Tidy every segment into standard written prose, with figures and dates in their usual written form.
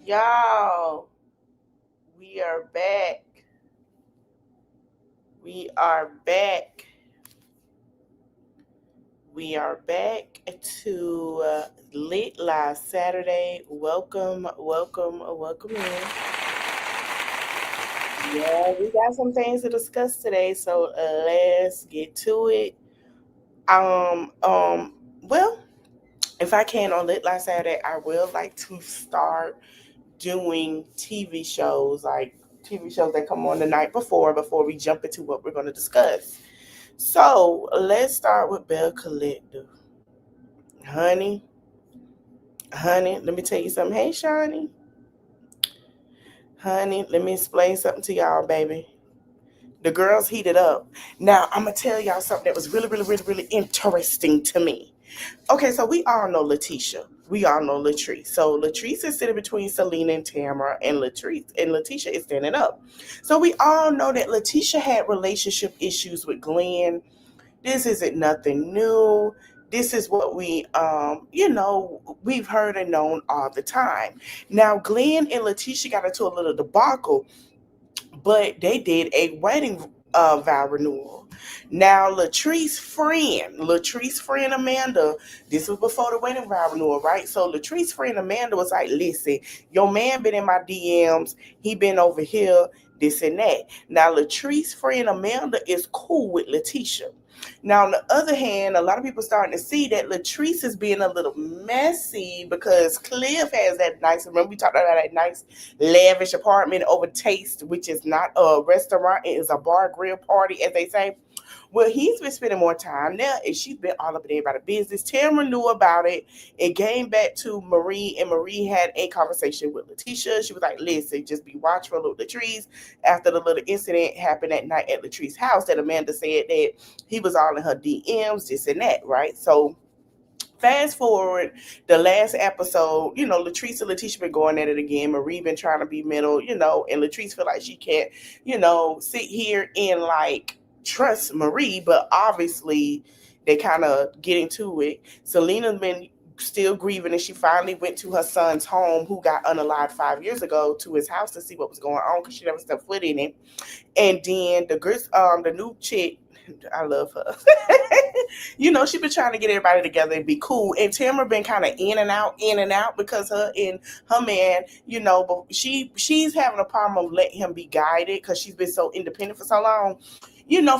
Y'all, we are back. We are back. We are back to Lit Live Saturday. Welcome in. Yeah, we got some things to discuss today, so let's get to it. Well, if I can on Lit Live Saturday, I will like to start doing TV shows, like TV shows that come on the night before we jump into what we're going to discuss. So let's start with Bell Collective. Honey, let me tell you something. Hey, Shawnee. Honey, let me explain something to y'all, baby. The girls heated up. Now, I'm going to tell y'all something that was really interesting to me. Okay, so we all know Letitia. We all know Latrice. So Latrice is sitting between Selena and Tamara, and Letitia is standing up. So we all know that Letitia had relationship issues with Glenn. This isn't nothing new. This is what we've heard and known all the time. Now, Glenn and Letitia got into a little debacle, but they did a wedding vow renewal. Now, Latrice's friend Amanda, this was before the wedding vow renewal, right? So Latrice's friend Amanda was like, listen, your man been in my DMs. He been over here, this and that. Now, Latrice's friend Amanda is cool with Letitia. Now, on the other hand, a lot of people starting to see that Latrice is being a little messy because Cliff has that nice, remember we talked about that nice lavish apartment over Taste, which is not a restaurant, it is a bar grill party, as they say. Well, he's been spending more time there, and she's been all up in everybody's business. Tamara knew about it. It came back to Marie, and Marie had a conversation with Letitia. She was like, listen, just be watchful of Latrice. After the little incident happened that night at Latrice's house, that Amanda said that he was all in her DMs, this and that, right? So fast forward the last episode, Latrice and Letitia been going at it again. Marie been trying to be middle, and Latrice feel like she can't, sit here and like trust Marie, but obviously they kind of get into it. Selena's been still grieving, and she finally went to her son's home, who got unalived 5 years ago, to his house to see what was going on because she never stepped foot in it. And then the new chick, I love her. She been trying to get everybody together and be cool. And Tamara been kind of in and out because her and her man, but she's having a problem of letting him be guided because she's been so independent for so long.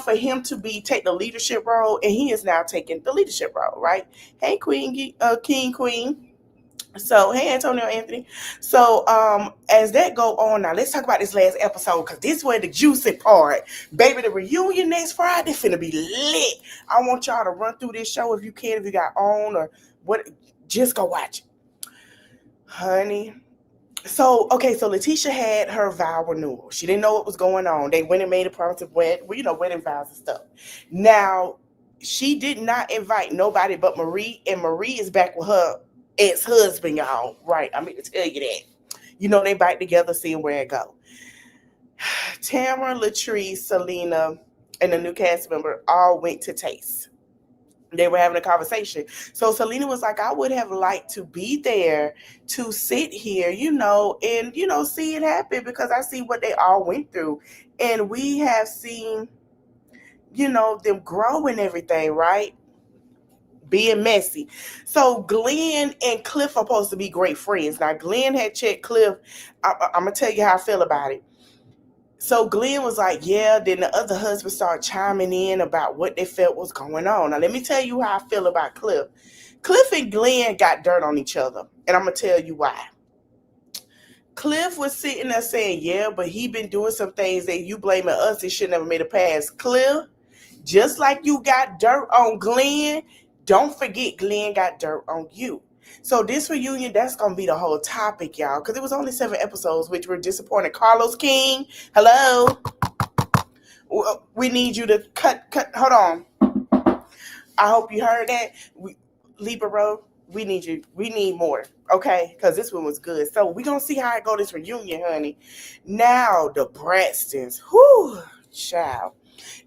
For him to take the leadership role, and he is now taking the leadership role, right? Hey, King Queen. So, hey, Antonio Anthony. So, as that go on now, let's talk about this last episode because this was the juicy part. Baby, the reunion next Friday finna be lit. I want y'all to run through this show if you can, if you got on or what. Just go watch it. Honey. So Letitia had her vow renewal. She didn't know what was going on. They went and made a promise of wedding vows and stuff. Now, she did not invite nobody but Marie, and Marie is back with her ex-husband, y'all. Right, I mean to tell you that. They bite together, seeing where it go. Tamara, Latrice, Selena, and the new cast member all went to Taste. They were having a conversation. So Selena was like, I would have liked to be there to sit here, and, see it happen because I see what they all went through. And we have seen, them grow and everything, right? Being messy. So Glenn and Cliff are supposed to be great friends. Now, Glenn had checked Cliff. I'm going to tell you how I feel about it. So Glenn was like, yeah, then the other husband started chiming in about what they felt was going on. Now, let me tell you how I feel about Cliff. Cliff and Glenn got dirt on each other, and I'm going to tell you why. Cliff was sitting there saying, yeah, but he been doing some things that you blaming us and should never made a pass. Cliff, just like you got dirt on Glenn, don't forget Glenn got dirt on you. So this reunion, that's going to be the whole topic, y'all, because it was only 7 episodes, which were disappointing. Carlos King, hello? We need you to cut, hold on. I hope you heard that. Libero, we need you. We need more, okay? Because this one was good. So we gonna see how it go this reunion, honey. Now the Braxtons, whoo, child.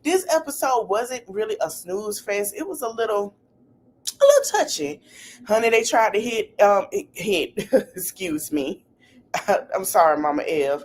This episode wasn't really a snooze fest. It was a little touching, honey. They tried to hit. Excuse me. I'm sorry, Mama Ev.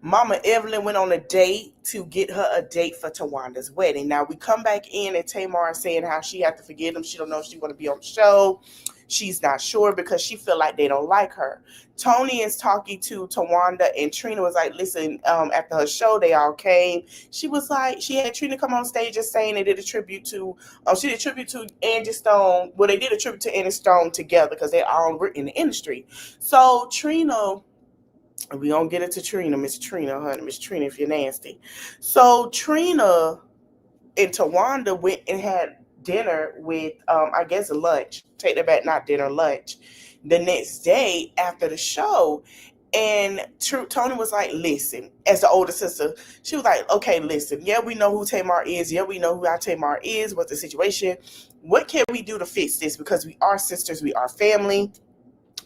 Mama Evelyn went on a date to get her a date for Tawanda's wedding. Now we come back in and Tamar is saying how she had to forgive them. She don't know if she want to be on the show. She's not sure because she feel like they don't like her. Tony is talking to Tawanda and Trina was like, listen, after her show, they all came. She was like, she had Trina come on stage just saying they did a tribute to, she did a tribute to Angie Stone. Well, they did a tribute to Angie Stone together because they all were in the industry. So Trina, we don't get it to Trina, Miss Trina, honey, Miss Trina, if you're nasty. So Trina and Tawanda went and had dinner with, I guess lunch. Take that back, not dinner, lunch. The next day after the show, and Tony was like, listen, as the older sister, she was like, okay, listen, yeah, we know who Tamar is. Yeah, we know who our Tamar is. What's the situation? What can we do to fix this? Because we are sisters, we are family.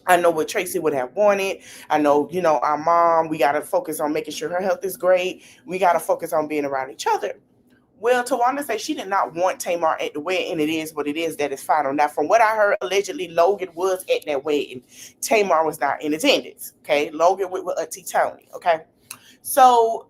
I know what Tracy would have wanted. I know, our mom, we got to focus on making sure her health is great. We got to focus on being around each other. Well, Tawanda said she did not want Tamar at the wedding, and it is what it is. That is final. Now, from what I heard, allegedly Logan was at that wedding. Tamar was not in attendance. Okay, Logan went with Auntie Tony. Okay, so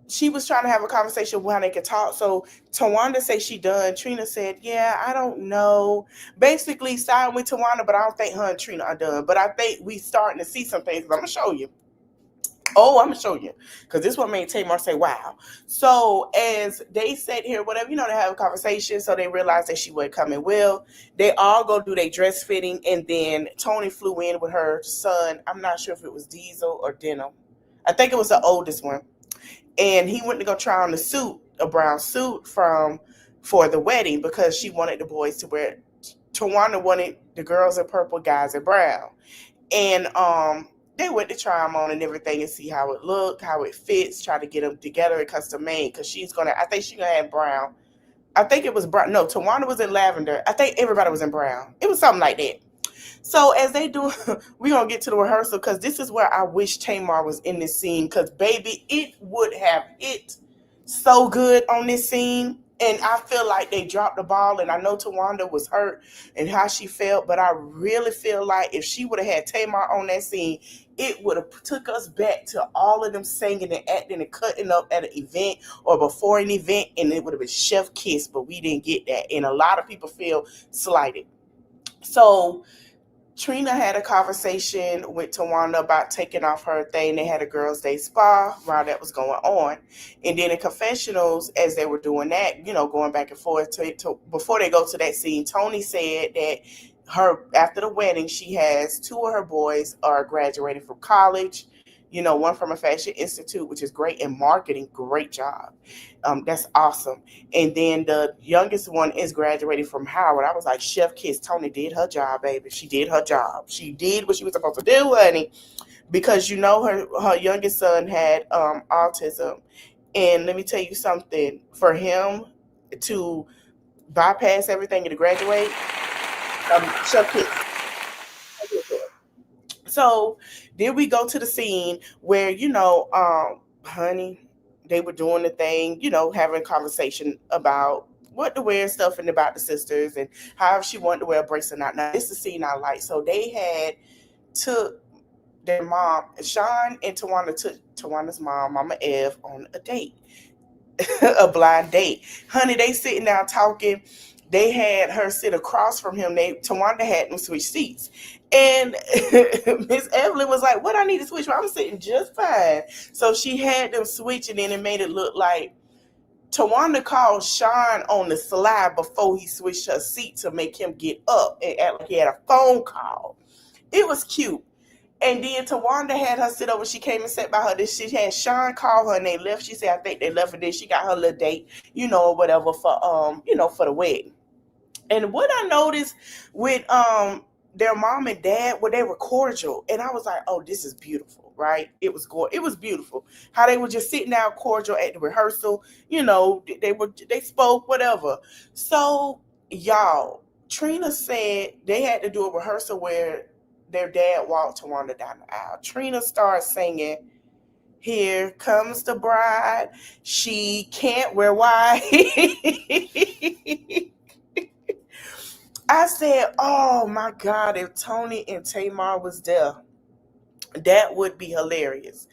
she was trying to have a conversation with how they could talk. So Tawanda said she done. Trina said, yeah, I don't know. Basically, siding with Tawanda, but I don't think her and Trina are done. But I think we starting to see some things. I'm gonna show you. Oh, I'm gonna show you, because this one made Tamar say, wow. So as they sat here, whatever, they have a conversation, so they realized that she wasn't coming. Well, they all go do their dress fitting, and then Tony flew in with her son. I'm not sure if it was Diesel or Denim. I think it was the oldest one. And he went to go try on the suit, a brown suit for the wedding, because she wanted the boys to wear it. Tawanda wanted the girls in purple, guys in brown. And they went to try them on and everything and see how it looked, how it fits, try to get them together and custom made, because I think she's going to have brown. I think it was brown. No, Tawanda was in lavender. I think everybody was in brown. It was something like that. So as they do, we're going to get to the rehearsal, because this is where I wish Tamar was in this scene, because, baby, it would have hit so good on this scene. And I feel like they dropped the ball, and I know Tawanda was hurt and how she felt, but I really feel like if she would have had Tamar on that scene, it would have took us back to all of them singing and acting and cutting up at an event or before an event, and it would have been chef kiss, but we didn't get that. And a lot of people feel slighted. So Trina had a conversation with Tawanda about taking off her thing. They had a girls' day spa while that was going on. And then in confessionals, as they were doing that, going back and forth before they go to that scene, Tony said that after the wedding, she has 2 of her boys are graduating from college. One from a fashion institute, which is great, in marketing, great job. That's awesome. And then the youngest one is graduating from Howard. I was like, chef kiss. Tony did her job, baby. She did her job. She did what she was supposed to do, honey, because her youngest son had autism. And let me tell you something, for him to bypass everything and to graduate, chef kiss. So then we go to the scene where, honey, they were doing the thing, having a conversation about what to wear and stuff, and about the sisters and how she wanted to wear a bracelet or not. Now, this is the scene I like. So they had took their mom, Sean and Tawanda took Tawanda's mom, Mama Ev, on a date, a blind date. Honey, they sitting down talking. They had her sit across from him. Tawanda had them switch seats. And Miss Evelyn was like, what I need to switch? I'm sitting just fine. So she had them switch, and then it made it look like Tawanda called Sean on the slide before he switched her seat to make him get up and act like he had a phone call. It was cute. And then Tawanda had her sit over. She came and sat by her. She had Sean call her, and they left. She said, I think they left, and then she got her little date, or whatever for the wedding. And what I noticed with their mom and dad, they were cordial, and I was like, oh, this is beautiful, right? It was beautiful how they were just sitting down cordial at the rehearsal. They spoke, whatever. So y'all, Trina said they had to do a rehearsal where their dad walked Tawanda down the aisle. Trina started singing, "Here comes the bride. She can't wear white." I said, "Oh my God, if Tony and Tamar was there, that would be hilarious."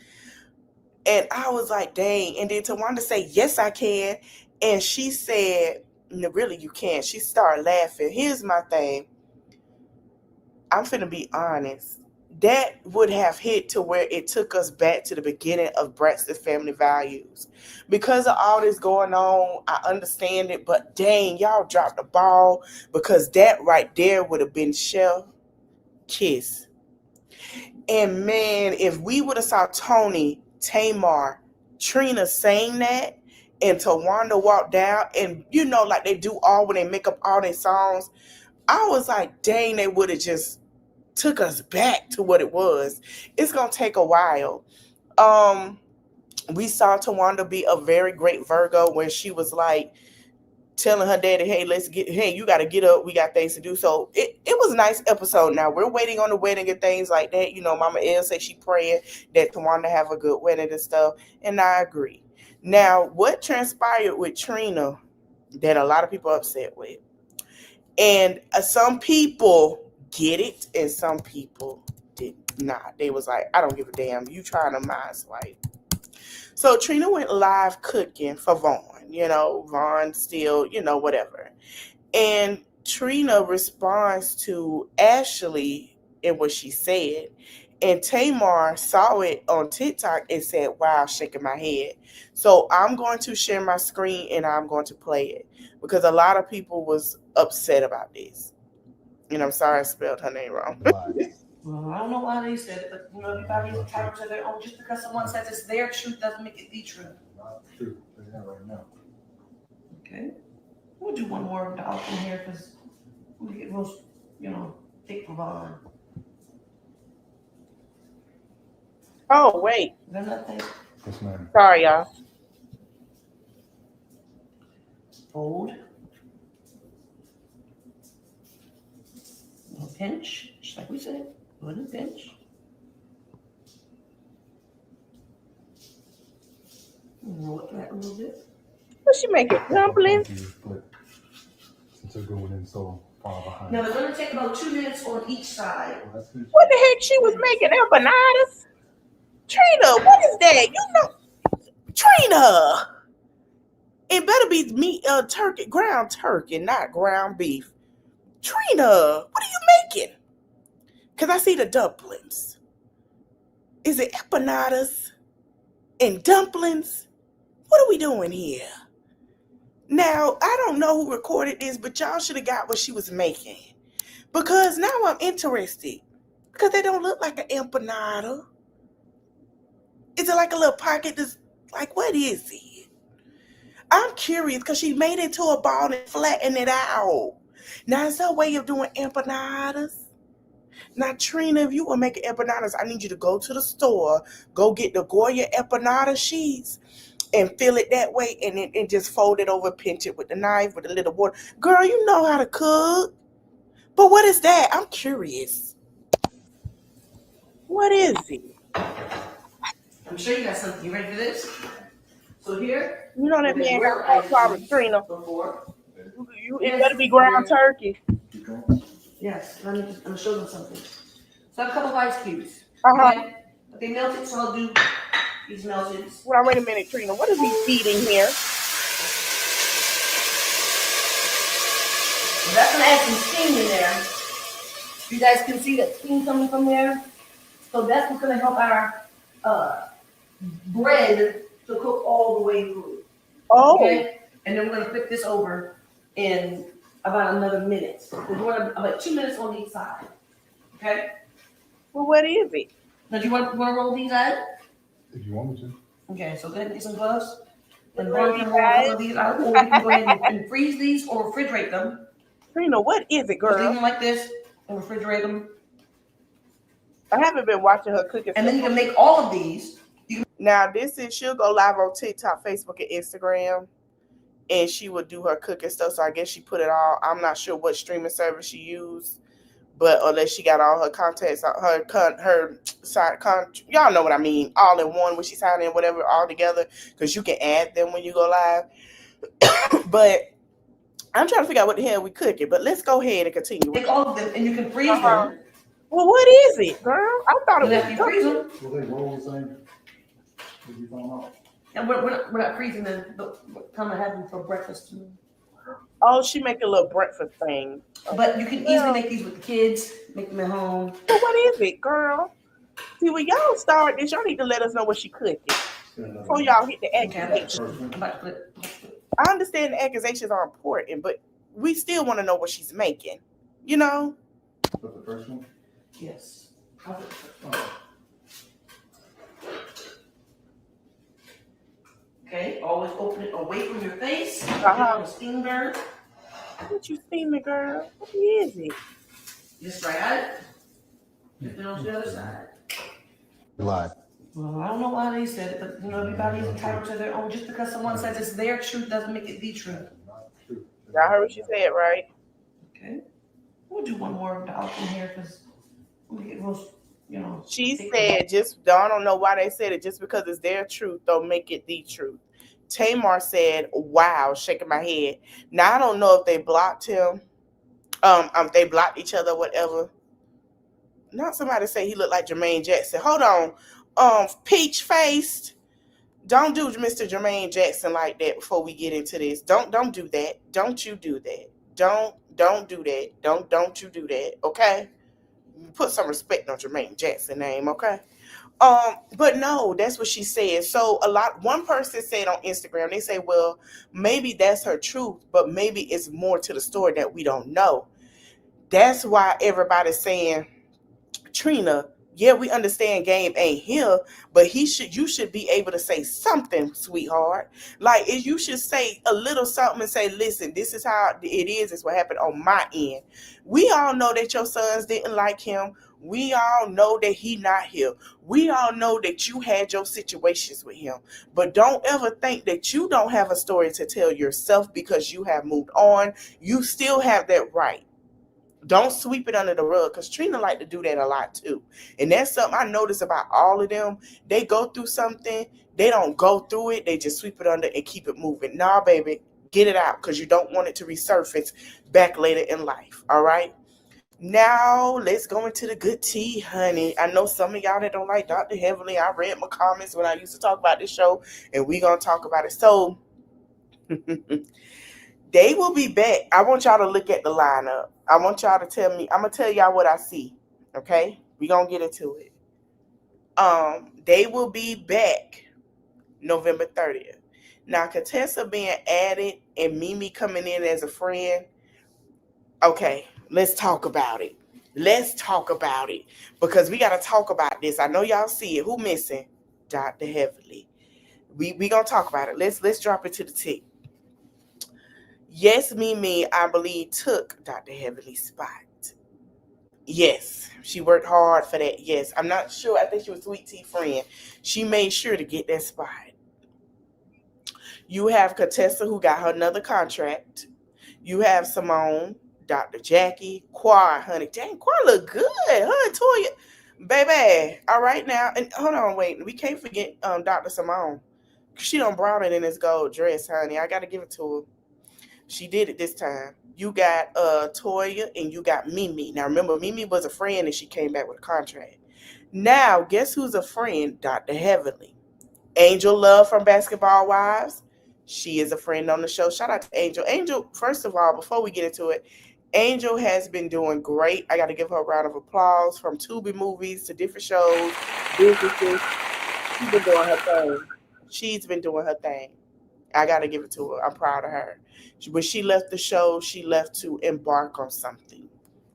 And I was like, dang. And then Tawanda said, "Yes, I can." And she said, "No, really, you can't." She started laughing. Here's my thing. I'm finna be honest. That would have hit to where it took us back to the beginning of Braxton Family Values. Because of all this going on, I understand it, but dang, y'all dropped the ball because that right there would have been Chef Kiss. And man, if we would have saw Tony, Tamar, Trina saying that, and Tawanda walk down, and you know, like they do all when they make up all their songs, I was like, dang, they would have just took us back to what it was. It's gonna take a while. We saw Tawanda be a very great Virgo when she was like telling her daddy, hey, you gotta get up, we got things to do. So it was a nice episode. Now we're waiting on the wedding and things like that. You know, Mama Elle said she praying that Tawanda have a good wedding and stuff, and I agree. Now, what transpired with Trina that a lot of people are upset with, and some people get it, and some people did not. They was like, I don't give a damn. You trying to mind swipe. So Trina went live cooking for Vaughn. You know, Vaughn still, you know, whatever. And Trina responds to Ashley in what she said. And Tamar saw it on TikTok and said, wow, shaking my head. So I'm going to share my screen and I'm going to play it because a lot of people was upset about this. And I'm sorry I spelled her name wrong. Well, I don't know why they said it, but you know, everybody is entitled to their own. Just because someone says it's their truth doesn't make it the truth. Not true. They're right now. Okay. We'll do one more dog in here because we get real, you know, thick for Vaughn. Oh, wait. Is there nothing? Yes, ma'am. Sorry, y'all. Fold. A pinch, just like we said. Go ahead and pinch. Roll it back a little bit. What's she making? Dumplings? Since they're going in so far behind. Now, it's going to take about 2 minutes on each side. Well, that's good. What the heck she was making empanadas? Trina, what is that? You know, Trina. It better be meat, turkey, ground turkey, not ground beef. Trina, what are you making? Because I see the dumplings. Is it empanadas and dumplings? What are we doing here? Now, I don't know who recorded this, but y'all should have got what she was making. Because now I'm interested. Because they don't look like an empanada. Is it like a little pocket that's like, what is it? I'm curious because she made it to a ball and flattened it out. Now, is that a way of doing empanadas? Now, Trina, if you want to make empanadas, I need you to go to the store, go get the Goya empanada sheets, and fill it that way, and just fold it over, pinch it with the knife, with a little water. Girl, you know how to cook. But what is that? I'm curious. What is it? I'm sure you got something. You ready for this? So here. You know that man got a problem, Trina. Before. It better be ground turkey. Yes, I'm going to show them something. So I have a couple of ice cubes. Uh-huh. Okay? But they melted, so I'll do these melted. Well, wait a minute, Trina. What is he feeding here? Well, that's going to add some steam in there. You guys can see that steam coming from there. So that's what's going to help our bread to cook all the way through. Oh. Okay? And then we're going to flip this over in about another minute. We're doing about 2 minutes on each side. Okay? Well, what is it? Now, do you want to roll these out? If you want me to. Okay, so go ahead and get some gloves. And Roll Ron can these roll a couple out. of these out, or we can go ahead and freeze these or refrigerate them. Trina, what is it, Just leave girl? them like this and refrigerate them. I haven't been watching her cooking. And then you can make all of these. Now, she'll go live on TikTok, Facebook, and Instagram. and she would do her cooking stuff. So I guess she put it all. I'm not sure what streaming service she used, but unless she got all her contacts, her side y'all know what I mean, all in one when she signed in, whatever, all together, because you can add them when you go live. But I'm trying to figure out what the hell we cooking. But let's go ahead and continue. Take all of them and you can freeze Uh-huh. them. Well, what is it, girl? I thought it And was after you freeze them, Will they roll the same? Did you find out? and we're not freezing them, but we're come and have them for breakfast too. Oh, she make a little breakfast thing. But you can easily make these with the kids, make them at home. Well, what is it, girl? See, when y'all start this, y'all need to let us know what she cooking before y'all hit the accusations. I understand the accusations are important, but we still want to know what she's making. You know? But the first one? Yes. Okay, always open it away from your face. Steam burn. What you steaming, girl? What is it? Just right at it. Flip it on the other side. Live. Well, I don't know why they said it, but everybody's entitled to their own. Just because someone says it's their truth doesn't make it the truth. Y'all heard what she said, right? Okay. We'll do one more dollar in here because we get most, She said, I don't know why they said it. Just because it's their truth, don't make it the truth. Tamar said, wow, shaking my head. Now, I don't know if they blocked him. They blocked each other, whatever. Not somebody say he looked like Jermaine Jackson. Hold on. Peach faced. Don't do Mr. Jermaine Jackson like that before we get into this. Don't do that. Don't you do that. Don't do that. Don't you do that. Okay? Put some respect on Jermaine Jackson name, okay? But no, that's what she said. So one person said on Instagram, they say, well, maybe that's her truth, but maybe it's more to the story that we don't know. That's why everybody's saying, Trina, yeah, we understand Game ain't here, but you should be able to say something, sweetheart. Like, you should say a little something and say, listen, this is how it is. It's what happened on my end. We all know that your sons didn't like him. We all know that he not here. We all know that you had your situations with him. But don't ever think that you don't have a story to tell yourself because you have moved on. You still have that right. Don't sweep it under the rug, because Trina like to do that a lot too. And that's something I notice about all of them. They go through something. They don't go through it. They just sweep it under and keep it moving. Nah, baby, get it out, because you don't want it to resurface back later in life. All right? Now, let's go into the good tea, honey. I know some of y'all that don't like Dr. Heavenly. I read my comments when I used to talk about this show, and we're going to talk about it. So, they will be back. I want y'all to look at the lineup. I want y'all to tell me. I'm going to tell y'all what I see. Okay? We're going to get into it. They will be back November 30th. Now, Contessa being added and Mimi coming in as a friend. Okay, let's talk about it. Let's talk about it. Because we got to talk about this. I know y'all see it. Who missing? Dr. Heavenly. We going to talk about it. Let's drop it to the tick. Yes, Mimi, I believe, took Dr. Heavenly's spot. Yes, she worked hard for that. Yes, I'm not sure. I think she was Sweet Tea friend. She made sure to get that spot. You have Contessa, who got her another contract. You have Simone, Dr. Jackie, Quar, honey. Dang, Quar look good. Her and Toya. Baby. All right now. And hold on, wait. We can't forget Dr. Simone. She done brought it in this gold dress, honey. I got to give it to her. She did it this time. You got Toya and you got Mimi. Now remember, Mimi was a friend and she came back with a contract. Now, guess who's a friend? Dr. Heavenly. Angel Love from Basketball Wives. She is a friend on the show. Shout out to Angel. Angel, first of all, before we get into it, Angel has been doing great. I got to give her a round of applause. From Tubi movies to different shows, businesses. She's been doing her thing. She's been doing her thing. I got to give it to her. I'm proud of her. When she left the show, she left to embark on something.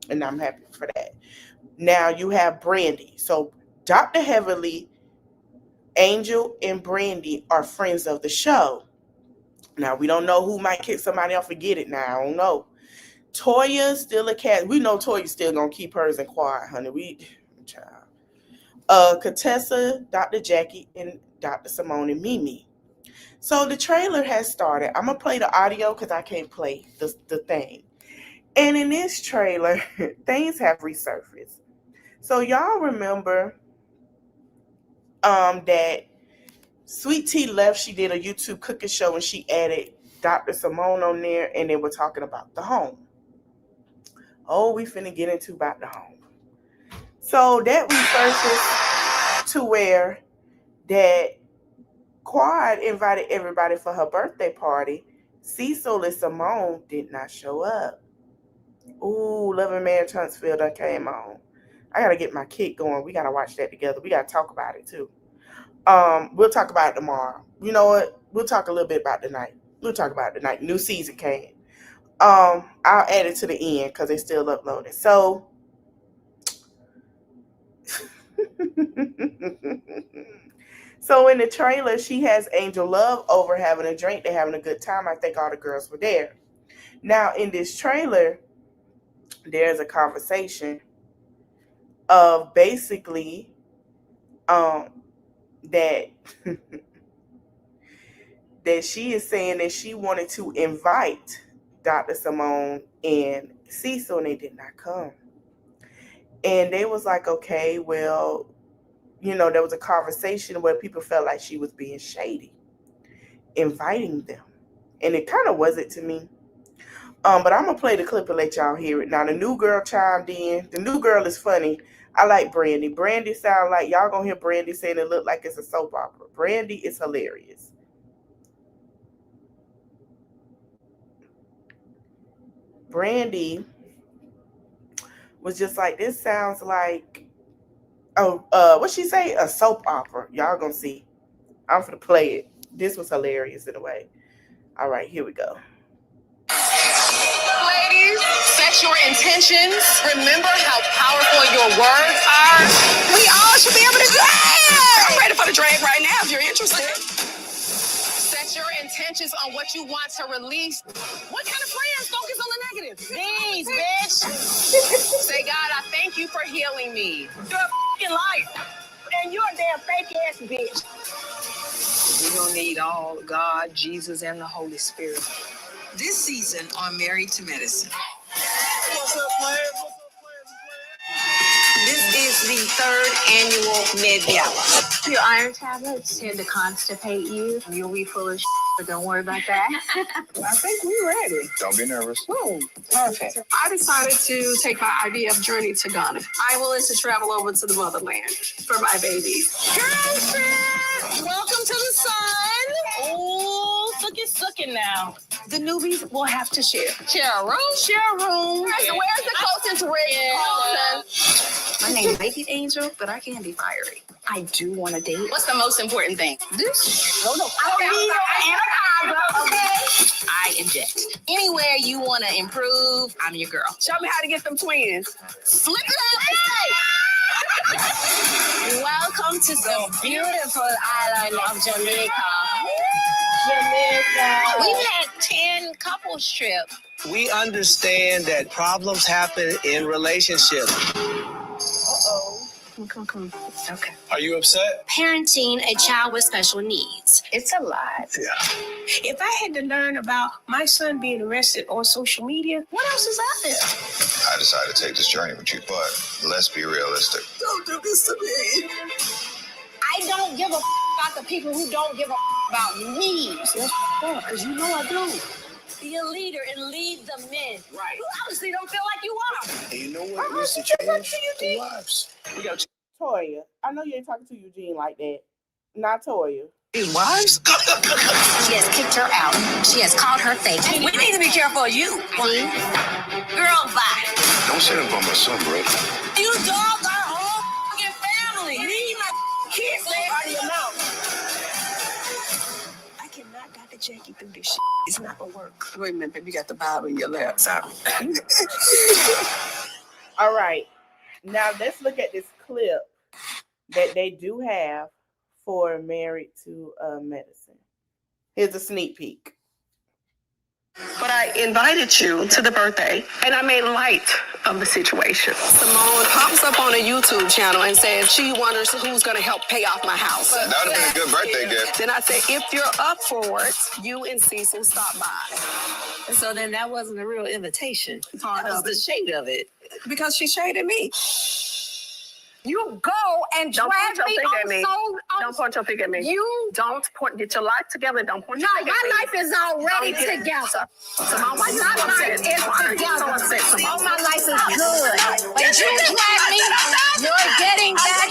And I'm happy for that. Now you have Brandy. So Dr. Heavenly, Angel, and Brandy are friends of the show. Now, we don't know who might kick somebody off and get it now. I don't know. Toya still a cat. We know Toya's still going to keep hers in quiet, honey. Child. Contessa, Dr. Jackie, and Dr. Simone and Mimi. So the trailer has started. I'm gonna play the audio because I can't play the thing. And in this trailer, things have resurfaced. So y'all remember that Sweet Tea left. She did a YouTube cooking show and she added Dr. Simone on there, and they were talking about the home. Oh, we finna get into about the home. So that resurfaced to where that Quad invited everybody for her birthday party. Cecil and Simone did not show up. Ooh, Loving Man Huntsville done came on. I gotta get my kid going. We gotta watch that together. We gotta talk about it too. We'll talk about it tomorrow. You know what? We'll talk a little bit about tonight. We'll talk about it tonight. New season came. I'll add it to the end because it's still uploaded. So so in the trailer, she has Angel Love over having a drink. They're having a good time. I think all the girls were there. Now in this trailer, there's a conversation of basically that that she is saying that she wanted to invite Dr. Simone and Cecil, and they did not come. And they was like, okay, well, you know, there was a conversation where people felt like she was being shady, inviting them. And it kind of wasn't to me. But I'm going to play the clip and let y'all hear it. Now, the new girl chimed in. The new girl is funny. I like Brandy. Brandy sound like, y'all going to hear Brandy saying it look like it's a soap opera. Brandy is hilarious. Brandy was just like, this sounds like, what she say? A soap opera. Y'all gonna see. I'm gonna play it. This was hilarious in a way. All right, here we go. Ladies, set your intentions. Remember how powerful your words are. We all should be able to drag. I'm ready for the drag right now if you're interested. Set your intentions on what you want to release. What kind of friends focus on the negative? These, bitch. Say, God, I thank you for healing me. You're a fucking liar. And you're a damn fake ass bitch. We're going to need all God, Jesus, and the Holy Spirit. This season on Married to Medicine. What's up, players? This is the third annual Med Gala. Your iron tablets tend to constipate you. You'll be full of shit, but don't worry about that. I think we're ready. Don't be nervous. Oh, perfect. I decided to take my IVF journey to Ghana. I'm willing to travel over to the motherland for my babies. Girlfriend! Welcome to the sun. Oh, sucking now. The newbies will have to share. Share a room? Share a room. Where's the closest red? My name might be Angel, but I can be fiery. I do want to date. What's the most important thing? This? No. I don't need no anaconda, okay? I inject. Anywhere you want to improve, I'm your girl. Show me how to get them twins. Flip it up. Hey! Welcome to the beautiful island of Jamaica. We've had 10 couples trip. We understand that problems happen in relationships. Come. Okay. Are you upset? Parenting a child with special needs. It's a lot. Yeah. If I had to learn about my son being arrested on social media, what else is out there? I decided to take this journey with you, but let's be realistic. Don't do this to me. I don't give a about the people who don't give a about me. That's because you know I do. Be a leader and lead the men. Right. You obviously don't feel like you are. And you know what needs to change? The wives. We got Toya, I know you ain't talking to Eugene like that. Not Toya. These wives? She has kicked her out. She has called her fake. We need to be careful of you. Girl, bye. Don't say that about my son, bro. You dogged our whole fucking family. Leave my kids out of your mouth. I cannot Dr. Jackie through this shit. It's not gonna work. Wait a minute, baby. You got the Bible in your lap. Sorry. All right. Now let's look at this clip that they do have for Married to Medicine. Here's a sneak peek. But I invited you to the birthday, and I made light of the situation. Simone pops up on a YouTube channel and says she wonders who's going to help pay off my house. That would have been a good birthday take that. Then I said, if you're up for it, you and Cecil stop by. So then that wasn't a real invitation. That was the shade of it. Because she shaded me. You go and drag me on so. Don't point your finger at me. You don't point. Get your life together. Don't point your no, finger at me. my life is already together. Simone, why you My so life upset? is Why are you so together. upset, Simone? All my life is good. But you drag me, you're getting that.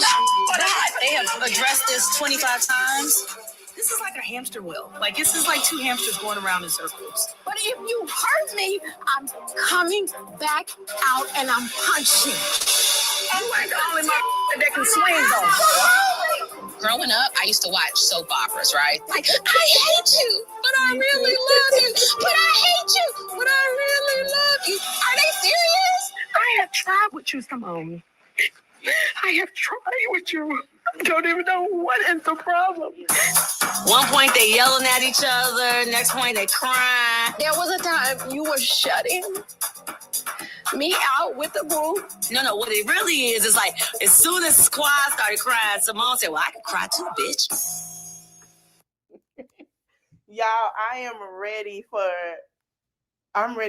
They have addressed this 25 times. This is like a hamster wheel. Like, this is like two hamsters going around in circles. But if you hurt me, I'm coming back out and I'm punching. You ain't the only motherfucker that can swing though. Growing up, I used to watch soap operas, right? Like, I hate you, but I really love you. But I hate you, but I really love you. Are they serious? I have tried with you, Simone. I have tried with you. I don't even know what is the problem. One point they yelling at each other, next point they crying. There was a time you were shutting me out with the boo. No, what it really is like, as soon as Squad started crying, Simone said, well, I can cry too, bitch. Y'all, I'm ready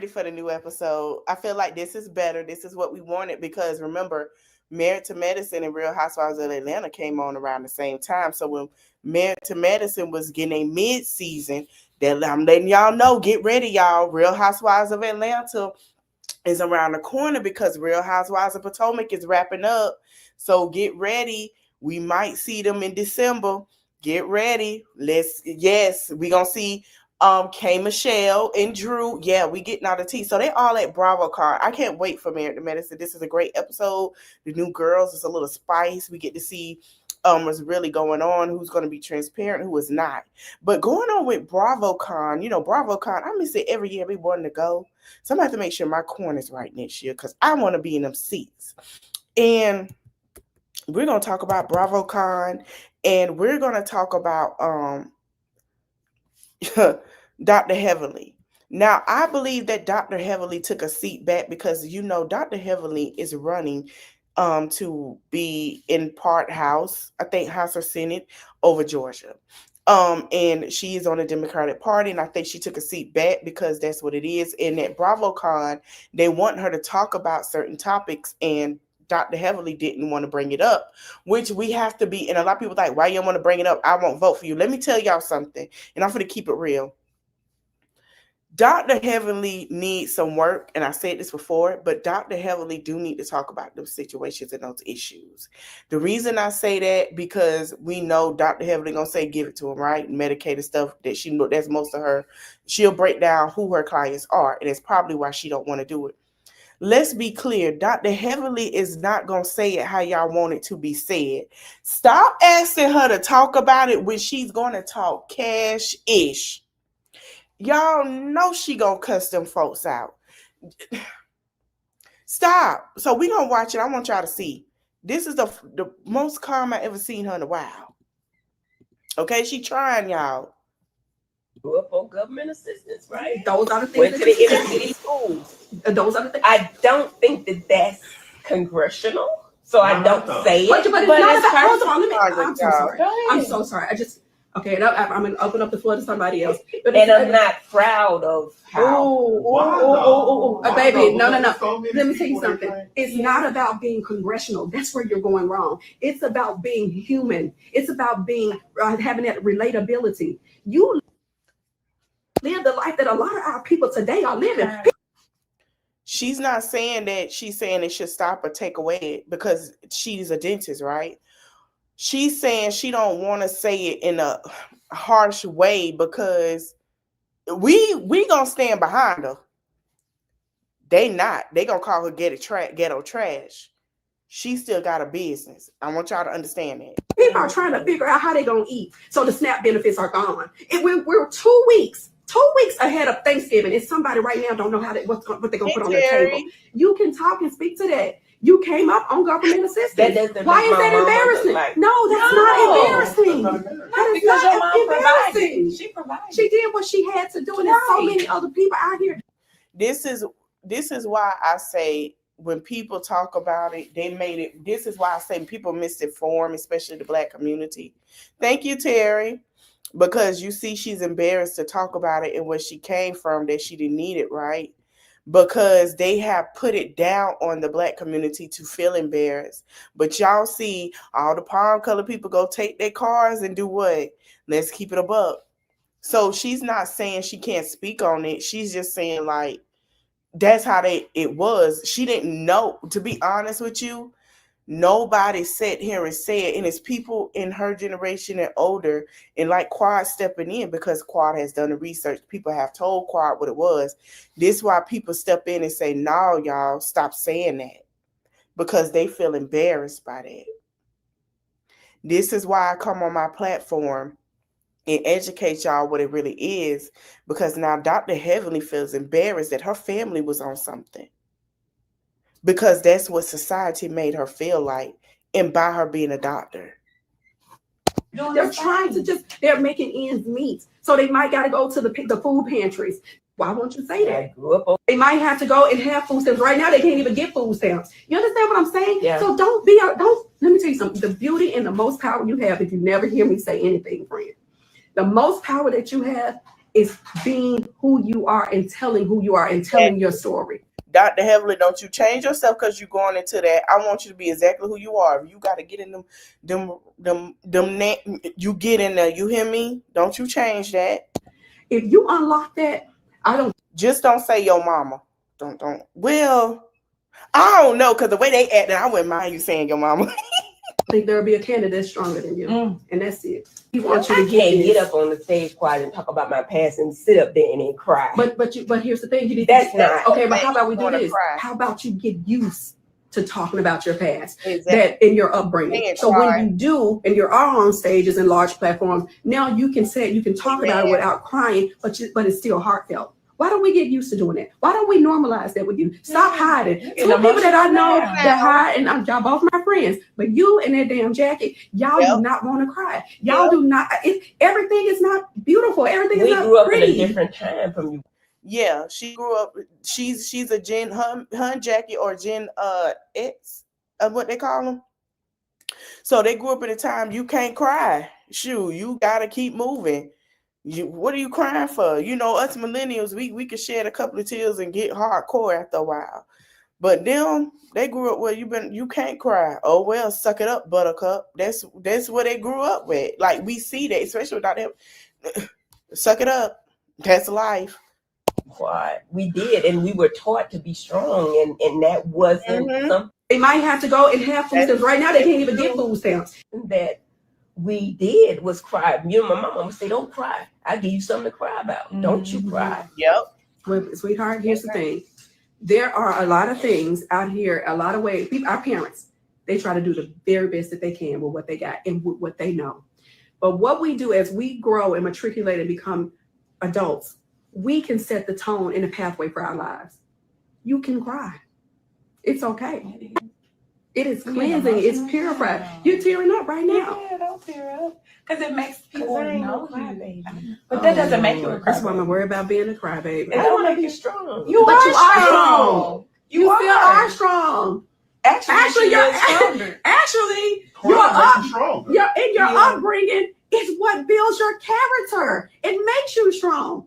for the new episode. I feel like this is better. This is what we wanted because remember, Married to Medicine and Real Housewives of Atlanta came on around the same time. So when Married to Medicine was getting a mid-season, that I'm letting y'all know, get ready, y'all. Real Housewives of Atlanta is around the corner because Real Housewives of Potomac is wrapping up. So get ready. We might see them in December. Get ready. We're gonna see K Michelle and Drew. Yeah, we getting all the tea. So they all at BravoCon. I can't wait for Married to Medicine. This is a great episode. The new girls is a little spice. We get to see what's really going on, who's going to be transparent, who is not. But going on with BravoCon, BravoCon, I miss it every year. We wanting to go. So I'm going to have to make sure my corn is right next year because I want to be in them seats. And we're going to talk about BravoCon and we're going to talk about Dr. Heavenly. Now, I believe that Dr. Heavenly took a seat back because, Dr. Heavenly is running to be in part House, I think House or Senate over Georgia. And she is on the Democratic Party, and I think she took a seat back because that's what it is. And at BravoCon, they want her to talk about certain topics, and Dr. Heavenly didn't want to bring it up, which we have to be. And a lot of people like, why you don't want to bring it up? I won't vote for you. Let me tell y'all something, and I'm going to keep it real. Dr. Heavenly needs some work, and I said this before, but Dr. Heavenly do need to talk about those situations and those issues. The reason I say that, because we know Dr. Heavenly gonna say give it to him, right? Medicated stuff that she know, that's most of her. She'll break down who her clients are, and it's probably why she don't want to do it. Let's be clear, Dr. Heavenly is not gonna say it how y'all want it to be said. Stop asking her to talk about it when she's gonna talk cash-ish. Y'all know she gonna cuss them folks out. Stop. So we gonna watch it. I want y'all to see. This is the most calm I ever seen her in a while. Okay, she trying, y'all. Grew up on government assistance, right? Those are the things. Went to the inner city schools. Those are the things. I don't think that that's congressional, so I don't say it. But it's not about. Hold on, let me. I'm so sorry. Go ahead. I'm so sorry. Okay, and I'm going to open up the floor to somebody else. But and I'm not proud of how. Baby, no. Let me tell you something. It's not about being congressional. That's where you're going wrong. It's about being human. It's about being having that relatability. You live the life that a lot of our people today are living. She's not saying that. She's saying it should stop or take away it because she's a dentist, right? She's saying she don't want to say it in a harsh way because we gonna stand behind her. They not. They gonna call her ghetto trash. She still got a business. I want y'all to understand that. People are trying to figure out how they gonna eat, so the SNAP benefits are gone. And we're 2 weeks ahead of Thanksgiving, and somebody right now don't know how what they're gonna put on the table. You can talk and speak to that. You came up on government assistance. Why is that embarrassing? No, that's not embarrassing. That is not embarrassing. She provided. She did what she had to do, and there's so many other people out here. This is why I say when people talk about it, they made it. This is why I say people misinform, especially the Black community. Thank you, Terry. because you see she's embarrassed to talk about it and where she came from, that she didn't need it, right? Because they have put it down on the Black community to feel embarrassed. But y'all see all the palm color people go take their cars and do what? Let's keep it a buck. So she's not saying she can't speak on it. She's just saying, like, that's how it was. She didn't know. To be honest with you, nobody sat here and said, and it's people in her generation and older, and like Quad stepping in, because Quad has done the research. People have told Quad what it was. This is why people step in and say, no, y'all, stop saying that, because they feel embarrassed by that. This is why I come on my platform and educate y'all what it really is, because now Dr. Heavenly feels embarrassed that her family was on something, because that's what society made her feel like, and by her being a doctor. They're trying to they're making ends meet. So they might got to go to the food pantries. Why won't you say that? They might have to go and have food stamps. Right now, they can't even get food stamps. You understand what I'm saying? Yeah. So don't, let me tell you something. The beauty and the most power you have, if you never hear me say anything, friend, the most power that you have is being who you are and telling who you are and telling your story. Dr. Heavenly, don't you change yourself because you're going into that. I want you to be exactly who you are. You got to get in you get in there. You hear me? Don't you change that. If you unlock that, just don't say your mama. Don't. Well, I don't know, because the way they acted, I wouldn't mind you saying your mama. I think there'll be a candidate stronger than you, and that's it. I can't get up on the stage Quad and talk about my past and sit up there and then cry. But here's the thing. That's not okay. But how about we do this? How about you get used to talking about your past, that in your upbringing. So when you do, and you're on stages and large platforms, now you can talk about it without crying, but it's still heartfelt. Why don't we get used to doing that? Why don't we normalize that with you? Stop hiding. Two people that I know that hide, and y'all both my friends, but you and that damn jacket, y'all do not want to cry. Y'all do not. Everything is not beautiful. Everything is not pretty. We grew up in a different time from you. Yeah, she grew up. She's a Gen Hun Jackie or Gen X, what they call them. So they grew up in a time you can't cry. Shoot, you gotta keep moving. What are you crying for? You know, us millennials, we can shed a couple of tears and get hardcore after a while. But them, they grew up where you can't cry. Oh well, suck it up, buttercup. That's what they grew up with. Like, we see that, especially without them. Suck it up. That's life. What we did, and we were taught to be strong, and that wasn't something. They might have to go and have food stamps. Right now, they can't even get food stamps. That we did was cry. You know, my mama would say, "Don't cry. I give you something to cry about. Don't you cry." Yep. Well, sweetheart, here's the thing. There are a lot of things out here, a lot of ways. Our parents, they try to do the very best that they can with what they got and with what they know. But what we do as we grow and matriculate and become adults, we can set the tone and the pathway for our lives. You can cry. It's okay. It is cleansing. It's purified. You're tearing up right now. Yeah, don't tear up. Because it makes people know you. But that doesn't make you a crybaby. That's why I'm worried about being a crybaby. It don't make you strong. You are strong. You still are strong. Actually, you're stronger. Actually, your upbringing is what builds your character. It makes you strong.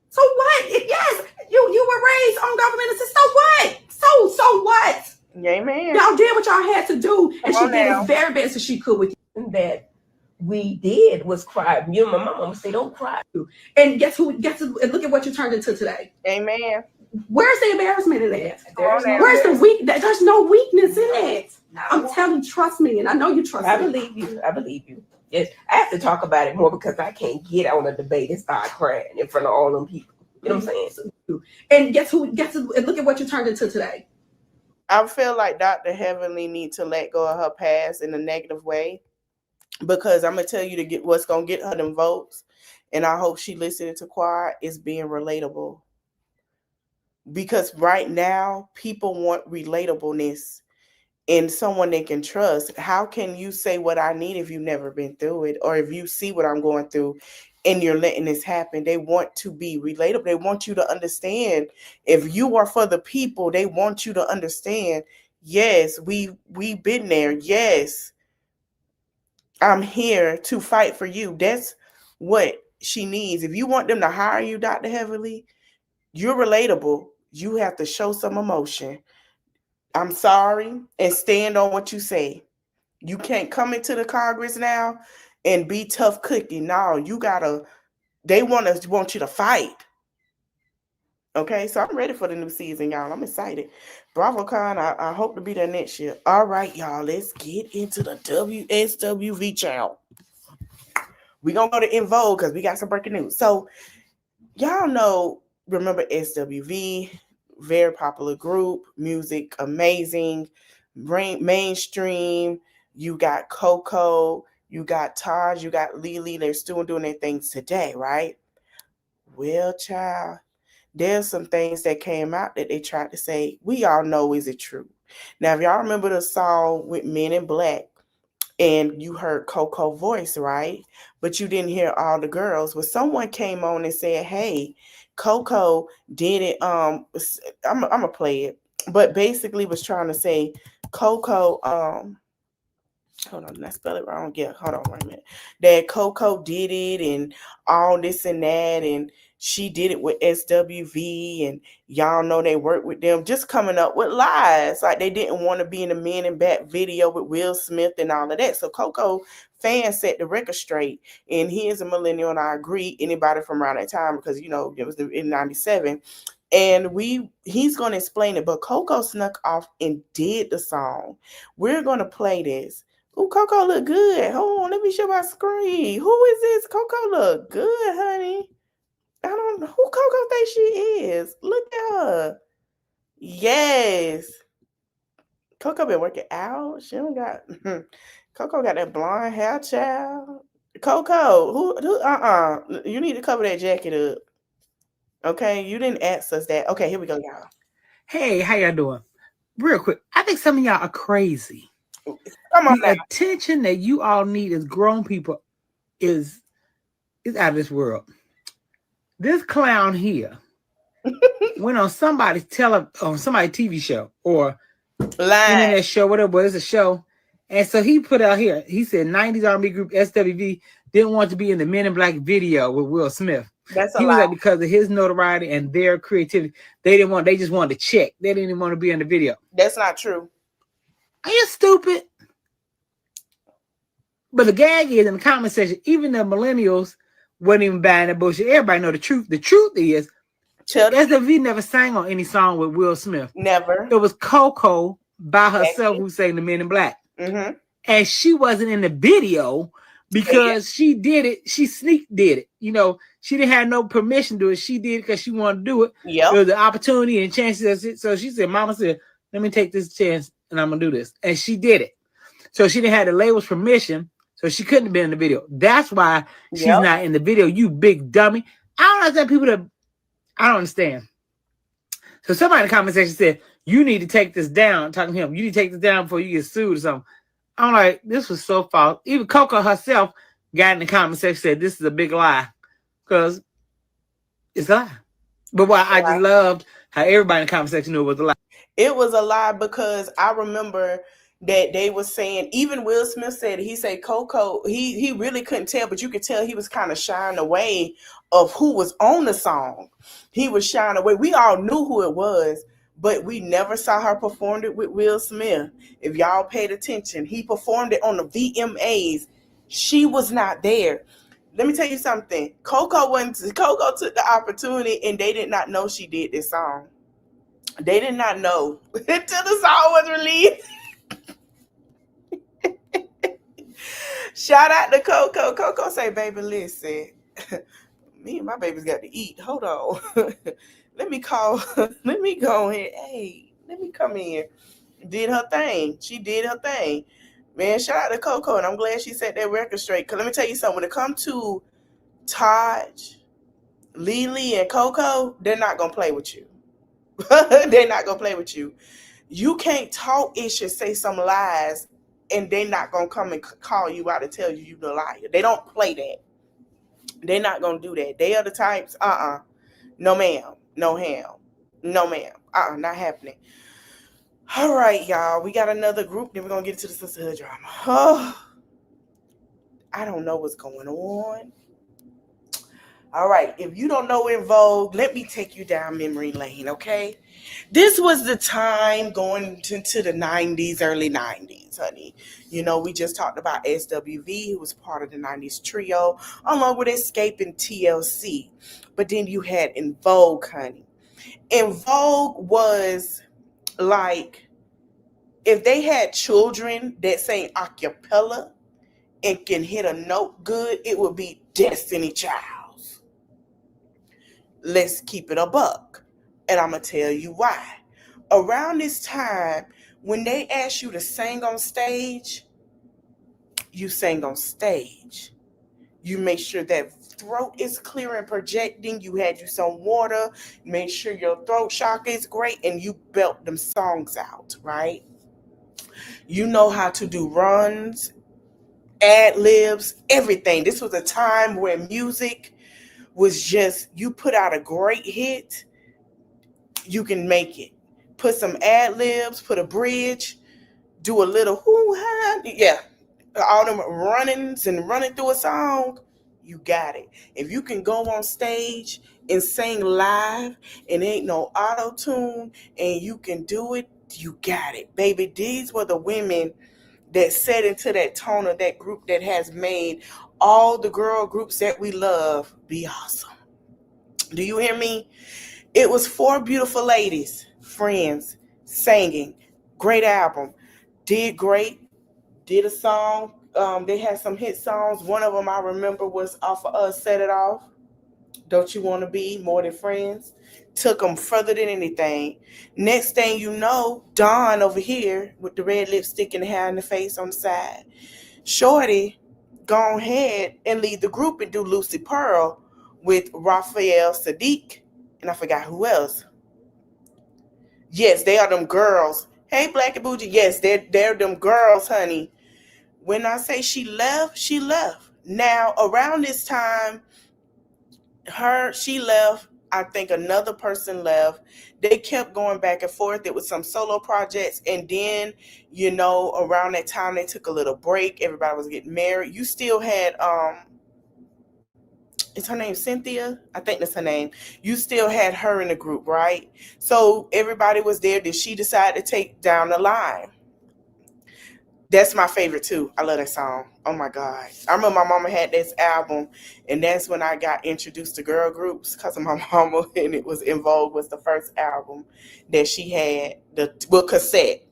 So what? Yes, you were raised on government assistance. So what? So what? Amen. Y'all did what y'all had to do, and she did the very best that she could with you. That we did was cry. You know, my mama would say, "Don't cry." And guess who? Look at what you turned into today. Amen. Where's the embarrassment in that? Where's the weak? There's no weakness in it. I'm telling you, trust me, and I know you trust me. I believe you. I believe you. Yes, I have to talk about it more because I can't get on a debate and start crying in front of all them people. You know what I'm saying? And guess who? Look at what you turned into today. I feel like Dr. Heavenly needs to let go of her past in a negative way, because I'm gonna tell you to get what's gonna get her them votes, and I hope she listening to Quad, is being relatable. Because right now people want relatableness in someone they can trust. How can you say what I need if you've never been through it, or if you see what I'm going through and you're letting this happen? They want to be relatable. They want you to understand. If you are for the people, they want you to understand, yes, we've been there. Yes, I'm here to fight for you. That's what she needs. If you want them to hire you, Dr. Heavenly, you're relatable. You have to show some emotion. I'm sorry, and stand on what you say. You can't come into the Congress now and be tough cookie. No, you gotta. They want you to fight. Okay, so I'm ready for the new season, y'all. I'm excited. BravoCon, I hope to be there next year. All right, y'all, let's get into the WSWV channel. We're gonna go to Envogue because we got some breaking news. So, y'all know, remember SWV, very popular group, music amazing, mainstream. You got Coko, you got Taj, you got Lily. They're still doing their things today, right? Well, child, there's some things that came out that they tried to say, we all know, is it true? Now, if y'all remember the song with Men in Black, and you heard Coko voice, right? But you didn't hear all the girls. Well, someone came on and said, hey, Coko did it. I'm gonna play it, but basically was trying to say Coko, hold on, did I spell it wrong? Yeah, hold on, wait a minute. That Coko did it and all this and that, and she did it with SWV, and y'all know they worked with them, just coming up with lies. Like they didn't want to be in the Men in Black video with Will Smith and all of that. So Coko fans set the record straight, and he is a millennial, and I agree, anybody from around that time, because you know it was in 97. And he's going to explain it, but Coko snuck off and did the song. We're going to play this. Ooh, Coko look good. Hold on, let me show my screen. Who is this? Coko look good, honey. I don't know who Coko thinks she is. Look at her. Yes. Coko been working out. She don't got Coko got that blonde hair, child. Coko, who you need to cover that jacket up. Okay, you didn't ask us that. Okay, here we go, y'all. Hey, how y'all doing? Real quick, I think some of y'all are crazy. Come on, the attention that you all need as grown people is out of this world. This clown here went on somebody's TV show or internet show, whatever it was, a show. And so he put out here, he said 90s R&B group SWV didn't want to be in the Men in Black video with Will Smith. He was like, because of his notoriety and their creativity, they just wanted to check. They didn't even want to be in the video. That's not true. Are you stupid? But the gag is in the comment section, even the millennials wasn't even buying that bullshit. Everybody know the truth. The truth is, SWV never sang on any song with Will Smith. Never. It was Coko by herself who sang the Men in Black. Mm-hmm. And she wasn't in the video because she did it. She sneak did it. You know, she didn't have no permission to do it. She did it because she wanted to do it. Yep. There was an opportunity and chances. So she said, Mama said, let me take this chance and I'm going to do this. And she did it. So she didn't have the label's permission. So she couldn't have been in the video. That's why she's not in the video, you big dummy. I don't understand people that I don't understand. So somebody in the comment section said, you need to take this down. Talking to him, you need to take this down before you get sued or something. I'm like, this was so false. Even Coko herself got in the comment section said, this is a big lie. Because it's a lie. But I just loved how everybody in the comment section knew it was a lie. It was a lie because I remember that they were saying, even Will Smith said, he said Coko, he really couldn't tell, but you could tell he was kind of shying away of who was on the song. He was shying away. We all knew who it was, but we never saw her perform it with Will Smith. If y'all paid attention, he performed it on the VMAs. She was not there. Let me tell you something. Coko took the opportunity and they did not know she did this song. They did not know until the song was released. Shout out to Coko. Coko say, baby, listen, me and my baby's got to eat. Hold on. Let me go ahead. Hey, let me come in. Did her thing. She did her thing. Man, shout out to Coko, and I'm glad she set that record straight. Because let me tell you something. When it comes to Taj, Lily, and Coko, they're not going to play with you. They're not going to play with you. You can't talk ish and say some lies, and they're not going to come and call you out and tell you you're the liar. They don't play that. They're not going to do that. They are the types, no ma'am, no ham, no ma'am, not happening. All right, y'all, we got another group, then we're going to get into the sisterhood drama. Oh, I don't know what's going on. All right, if you don't know Envogue, let me take you down memory lane, okay? This was the time going into the 90s, early 90s, honey. You know, we just talked about SWV, who was part of the 90s trio, along with Escape and TLC. But then you had Envogue, honey. Envogue was like, if they had children that sang a cappella and can hit a note good, it would be Destiny Childs. Let's keep it a buck. And I'm going to tell you why. Around this time, when they asked you to sing on stage, you sang on stage. You make sure that throat is clear and projecting. You had you some water. Make sure your throat chakra is great, and you belt them songs out, right? You know how to do runs, ad libs, everything. This was a time where music was just, you put out a great hit, you can make it. Put some ad libs, put a bridge, do a little hoo-ha, yeah. All them runnings and running through a song, you got it. If you can go on stage and sing live and ain't no auto-tune and you can do it, you got it. Baby, these were the women that set into that tone of that group that has made all the girl groups that we love be awesome. Do you hear me? It was 4 beautiful ladies, friends, singing. Great album. Did great. Did a song. They had some hit songs. One of them I remember was off of Us, Set It Off. Don't You Want to Be More Than Friends? Took them further than anything. Next thing you know, Dawn over here with the red lipstick and the hair in the face on the side. Shorty, go ahead and lead the group and do Lucy Pearl with Raphael Sadiq. And I forgot who else. Yes, they are them girls. Hey, Black and Bougie. Yes, they're them girls, honey. When I say she left, she left. Now, around this time, she left. I think another person left. They kept going back and forth. It was some solo projects. And then, you know, around that time, they took a little break. Everybody was getting married. You still had, is her name Cynthia? I think that's her name. You still had her in the group, right? So everybody was there. Did she decide to take down the line? That's my favorite too. I love that song. Oh my God. I remember my mama had this album, and that's when I got introduced to girl groups because of my mama, and it was Envogue was the first album that she had, cassette.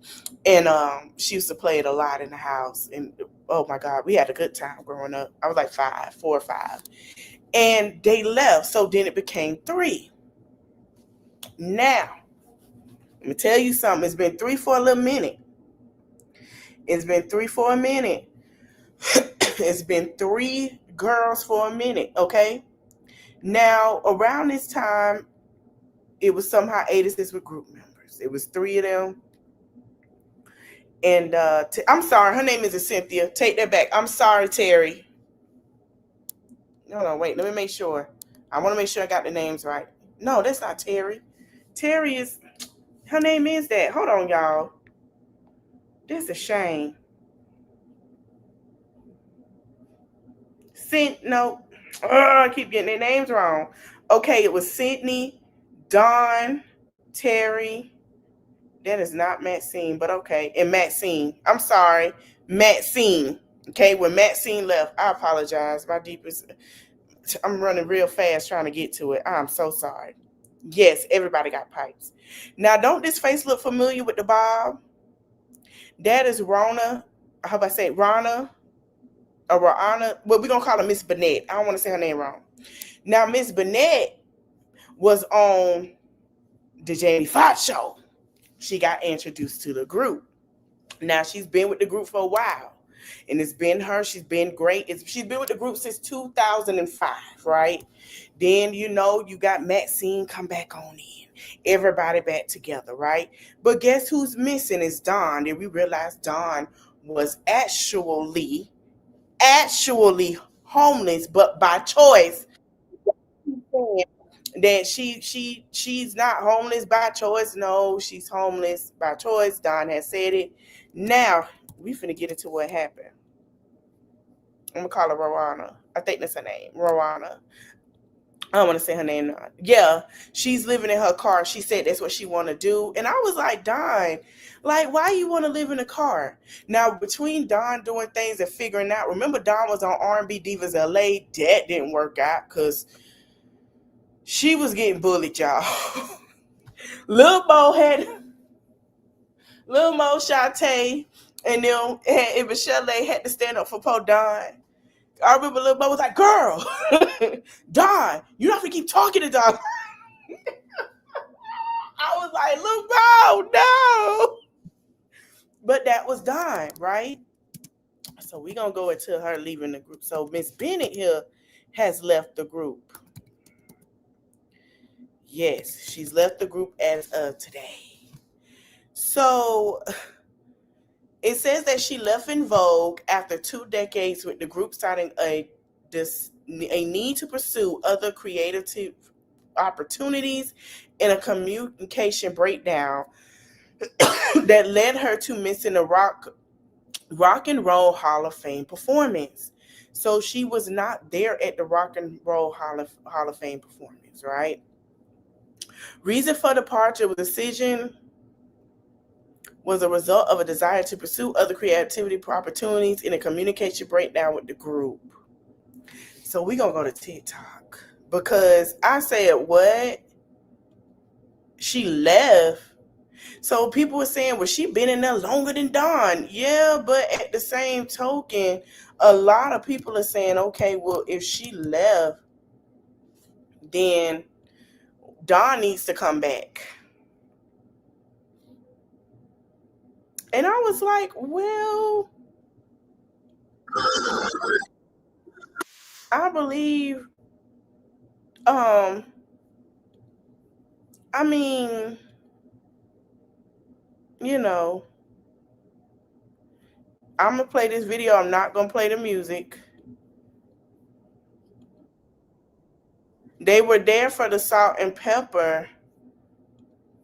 And she used to play it a lot in the house. And oh my God, we had a good time growing up. I was like 4 or 5. And they left, so then it became 3. Now, let me tell you something. It's been 3 for a little minute. It's been 3 for a minute. It's been 3 girls for a minute, okay? Now, around this time, it was somehow 86 with group members. It was 3 of them. And I'm sorry, her name isn't Cynthia. Take that back. I'm sorry, Terry. No, wait. Let me make sure. I want to make sure I got the names right. No, that's not Terry. Terry is, her name is that. Hold on, y'all. That's a shame. I keep getting their names wrong. Okay, it was Sydney, Dawn, Terry. That is not Maxine, but okay. And Maxine. I'm sorry. Maxine. Okay, when Maxine left, I apologize. I'm running real fast trying to get to it. I'm so sorry. Yes, everybody got pipes. Now, don't this face look familiar with the bob? That is Rhona. How about I say Rhona? Or Rhona? Well, we're going to call her Miss Bennett. I don't want to say her name wrong. Now, Miss Bennett was on the Jamie Foxx show. She got introduced to the group. Now, she's been with the group for a while. And it's been her. She's been great. She's been with the group since 2005, right? Then, you know, you got Maxine come back on in. Everybody back together, right? But guess who's missing is Dawn. Then we realized Dawn was actually homeless, but by choice. That she's not homeless by choice. No, she's homeless by choice. Dawn has said it. Now, we finna get into what happened. I'm gonna call her Rhona. I think that's her name, Rhona. I don't want to say her name. Yeah, she's living in her car. She said that's what she want to do. And I was like, Dawn, like, why you want to live in a car? Now, between Dawn doing things and figuring out, remember Dawn was on R&B Divas LA. That didn't work out because she was getting bullied, y'all. Lil Mo, Shantae, and them, and Michelle had to stand up for poor Dawn. I remember Lil Mo was like, girl, Dawn, you don't have to keep talking to Dawn. I was like, look, no. But that was Dawn, right? So we're going to go into her leaving the group. So Miss Bennett here has left the group. Yes, she's left the group as of today. So it says that she left Envogue after 2 decades with the group citing a need to pursue other creative opportunities and a communication breakdown that led her to missing the Rock and Roll Hall of Fame performance. So she was not there at the Rock and Roll Hall of Fame performance, right? Reason for departure was decision was a result of a desire to pursue other creativity opportunities and a communication breakdown with the group. So we're going to go to TikTok because I said, what? She left? So people were saying, well, she been in there longer than Dawn. Yeah, but at the same token, a lot of people are saying, okay, well, if she left, then Dawn needs to come back. And I was like, well, I believe, I mean, you know, I'm going to play this video. I'm not going to play the music. They were there for the Salt and Pepper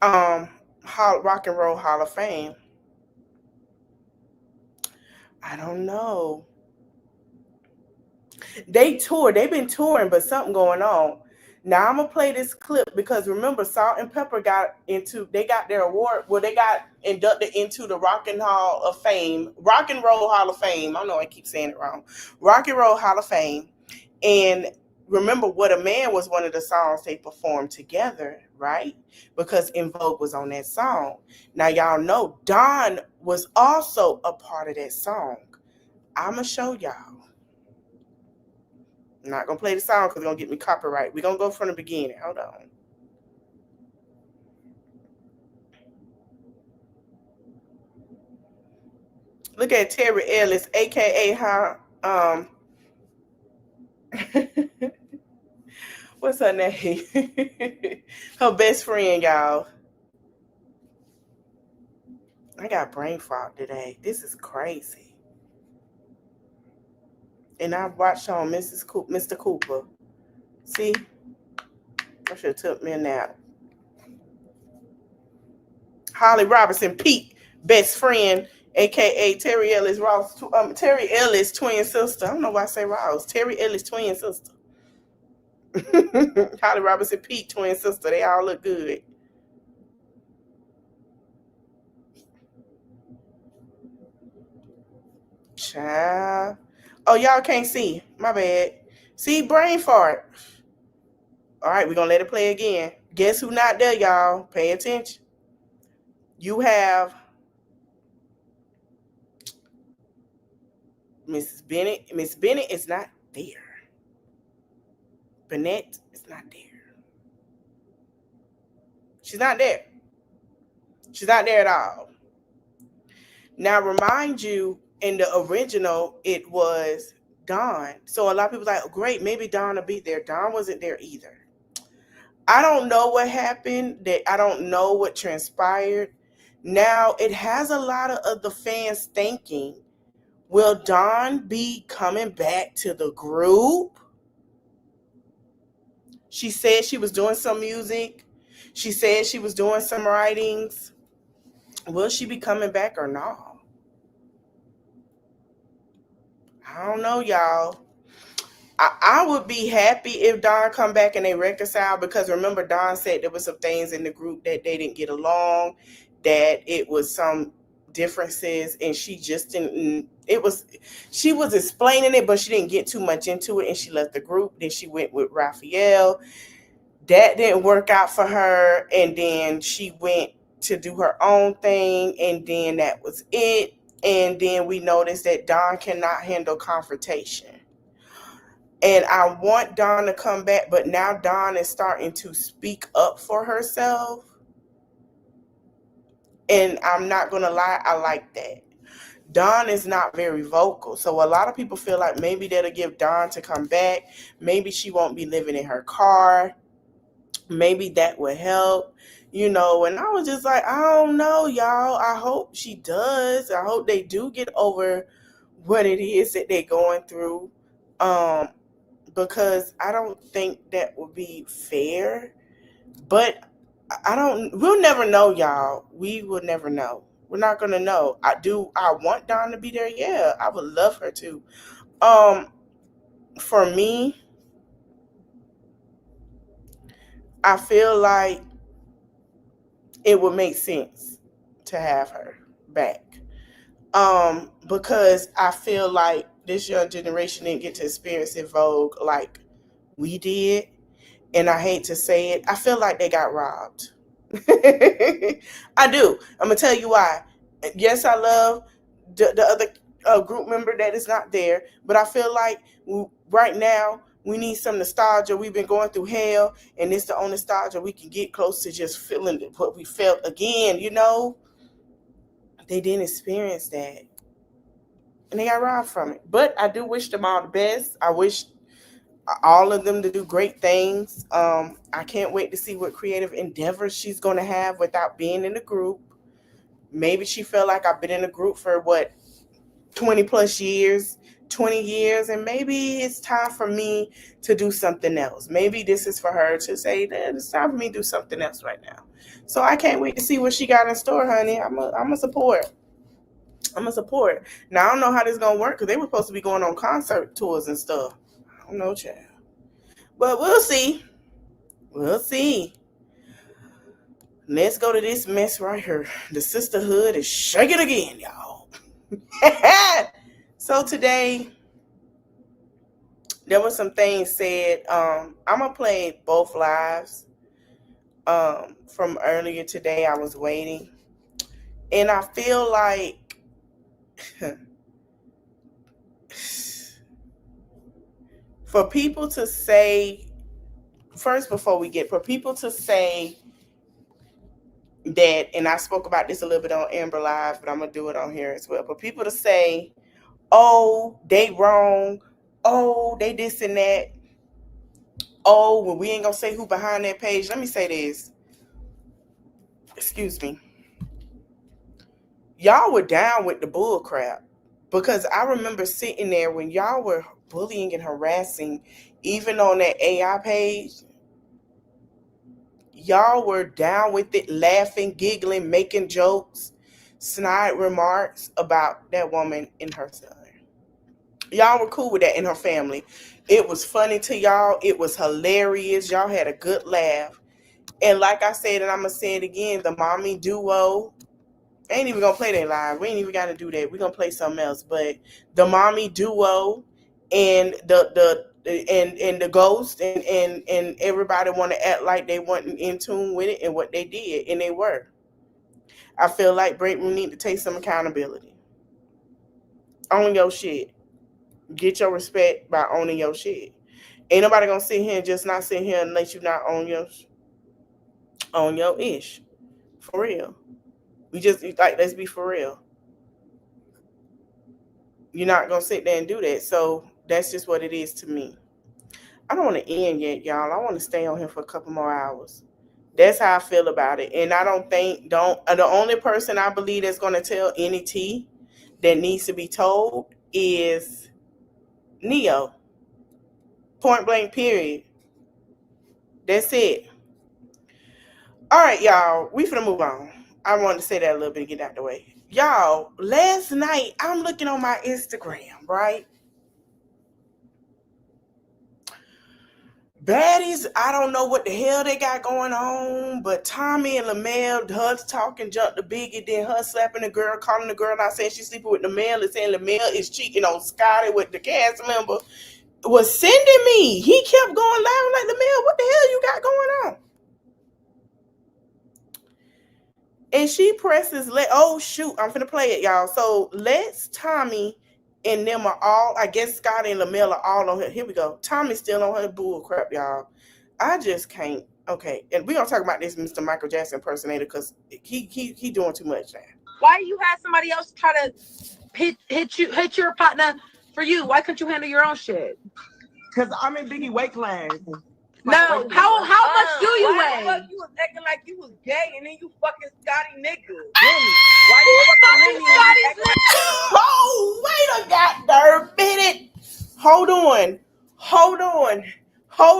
Rock and Roll Hall of Fame. I don't know. They toured. They've been touring, but something going on. Now I'm gonna play this clip because remember, Salt and Pepper they got their award. Well, they got inducted into the Rock and Roll Hall of Fame. I don't know. I keep saying it wrong. Rock and Roll Hall of Fame. And remember, What a Man was one of the songs they performed together, right? Because Envogue was on that song. Now y'all know Dawn was also a part of that song. I'm gonna show y'all. I'm not gonna play the song because it's gonna get me copyright. We're gonna go from the beginning. Hold on. Look at Terry Ellis, aka what's her name? Her best friend, y'all. I got brain fog today. This is crazy. And I watched on Mr. Cooper. See? I should have took me a nap. Holly Robinson, Pete, best friend, aka Terry Ellis Terry Ellis twin sister. I don't know why I say Ross. Terry Ellis twin sister. Holly Robinson, Pete, twin sister. They all look good. Child. Oh, y'all can't see. My bad. See, brain fart. All right, we're going to let it play again. Guess who not there, y'all? Pay attention. You have Mrs. Bennett. Miss Bennett is not there. Bennett is not there. She's not there. She's not there at all. Now, remind you, in the original, it was Dawn. So a lot of people like, oh, great, maybe Dawn will be there. Dawn wasn't there either. I don't know what happened. I don't know what transpired. Now, it has a lot of the fans thinking, will Dawn be coming back to the group? She said she was doing some music. She said she was doing some writings. Will she be coming back or not? I don't know, y'all. I would be happy if Dawn come back and they reconcile, because remember Dawn said there was some things in the group that they didn't get along, that it was some differences, and she just didn't. She was explaining it, but she didn't get too much into it, and she left the group. Then she went with Raphael. That didn't work out for her, and then she went to do her own thing, and then that was it. And then we noticed that Dawn cannot handle confrontation. And I want Dawn to come back, but now Dawn is starting to speak up for herself. And I'm not going to lie, I like that. Dawn is not very vocal. So a lot of people feel like maybe that'll give Dawn to come back. Maybe she won't be living in her car. Maybe that would help, And I was just like, I don't know, y'all. I hope she does. I hope they do get over what it is that they're going through. Because I don't think that would be fair. But we'll never know, y'all. We will never know. We're not gonna know. I want Dawn to be there, yeah. I would love her to. For me, I feel like it would make sense to have her back. Because I feel like this young generation didn't get to experience Envogue like we did. And I hate to say it, I feel like they got robbed. I do. I'm going to tell you why. Yes, I love the other group member that is not there, but I feel like right now we need some nostalgia. We've been going through hell, and it's the only nostalgia we can get close to just feeling what we felt again, They didn't experience that, and they got robbed from it. But I do wish them all the best. I wish all of them to do great things. I can't wait to see what creative endeavors she's going to have without being in the group. Maybe she felt like I've been in a group for 20 plus years, 20 years, and maybe it's time for me to do something else. Maybe this is for her to say that it's time for me to do something else right now. So I can't wait to see what she got in store, honey. I'm a support. Now I don't know how this is gonna work, because they were supposed to be going on concert tours and stuff. I don't know, child. But we'll see. Let's go to this mess right here. The sisterhood is shaking again, y'all. So today, there were some things said. I'm going to play both lives. From earlier today, I was waiting. And I feel like for people to say, for people to say that, and I spoke about this a little bit on Amber Live, but I'm going to do it on here as well. For people to say, oh, they wrong. Oh, they this and that. Oh, well, we ain't going to say who behind that page. Let me say this. Excuse me. Y'all were down with the bull crap, because I remember sitting there when y'all were bullying and harassing, even on that AI page. Y'all were down with it, laughing, giggling, making jokes, snide remarks about that woman and her son. Y'all were cool with that in her family. It was funny to y'all. It was hilarious. Y'all had a good laugh. And like I said, and I'm going to say it again, the mommy duo, ain't even going to play that live. We ain't even got to do that. We're going to play something else. But the mommy duo and the ghost and everybody want to act like they weren't in tune with it and what they did, and they were. I feel like Break Room need to take some accountability. Own your shit. Get your respect by owning your shit. Ain't nobody gonna sit here and just not sit here and let you not own your ish. For real. We just let's be for real. You're not gonna sit there and do that. So that's just what it is to me. I don't want to end yet, y'all. I want to stay on here for a couple more hours. That's how I feel about it. And I the only person I believe that's gonna tell any tea that needs to be told is Neo. Point blank, period. That's it. All right, y'all. We finna move on. I wanted to say that a little bit to get out the way. Y'all, last night, I'm looking on my Instagram, right? Baddies, I don't know what the hell they got going on, but Tommy and LaMel, her talking junk to Biggie, then her slapping the girl, calling the girl out, saying she's sleeping with LaMel, and saying LaMel is cheating on Scotty with the cast member, was sending me. He kept going loud like, LaMel, what the hell you got going on? And she presses, oh shoot, I'm finna play it, y'all. So Tommy and them are all, I guess Scotty and LaMel are all on her. Here we go. Tommy's still on her bull crap, y'all. I just can't. Okay, and we're gonna talk about this Mr. Michael Jackson impersonator because he doing too much now. Why you had somebody else try to hit your partner for you? Why couldn't you handle your own shit? Because I'm in Biggie weight class. No, how much do you weigh? Why you was acting like you was gay and then you fucking Scotty nigga? Really? Why you fucking Scotty nigga? Oh, wait a goddamn minute. Hold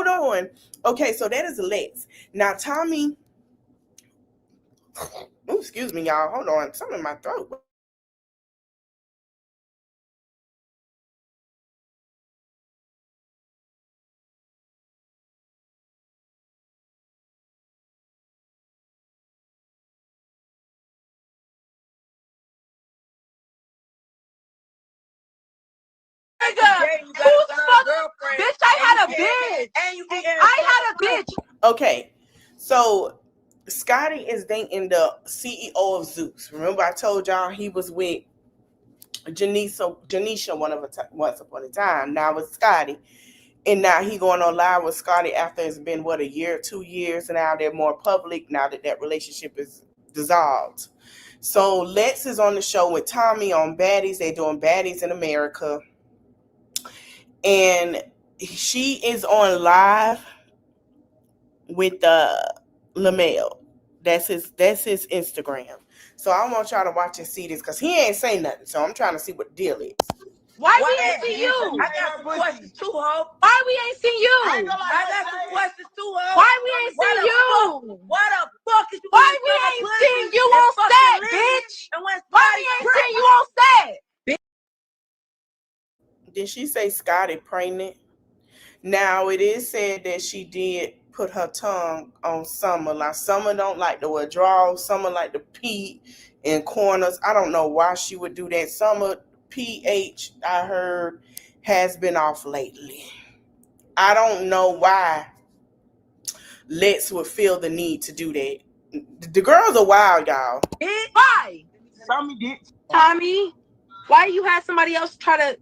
on. Okay, so that is Lex. Now, Tommy. Oh, excuse me, y'all. Hold on. Something in my throat. Bitch, I had a bitch. I had a bitch. Okay, so Scotty is dating the CEO of Zeus. Remember, I told y'all he was with Janisha once upon a time. Now it's Scotty. And now he going on live with Scotty after it's been, a year, 2 years. And now they're more public now that relationship is dissolved. So Lex is on the show with Tommy on Baddies. They're doing Baddies in America. And she is on live with LaMel. That's his Instagram. So I want y'all to watch and see this because he ain't saying nothing. So I'm trying to see what the deal is. Why we ain't see you? I got some questions too, ho. Why we ain't see you? I got some questions too, ho. Why we ain't see you? Why the fuck is you? Why we ain't seen you on set, bitch? Why we ain't seen you on set? Did she say Scotty pregnant? Now it is said that she did put her tongue on Summer. Like Summer don't like the withdrawal. Summer like the pee in corners. I don't know why she would do that. Summer pH, I heard, has been off lately. I don't know why Lex would feel the need to do that. The girls are wild, y'all. Why? Tommy, why you had somebody else try to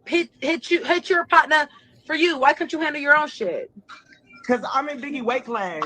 hit your partner for you? Why couldn't you handle your own shit? Because I'm in Biggie weight class.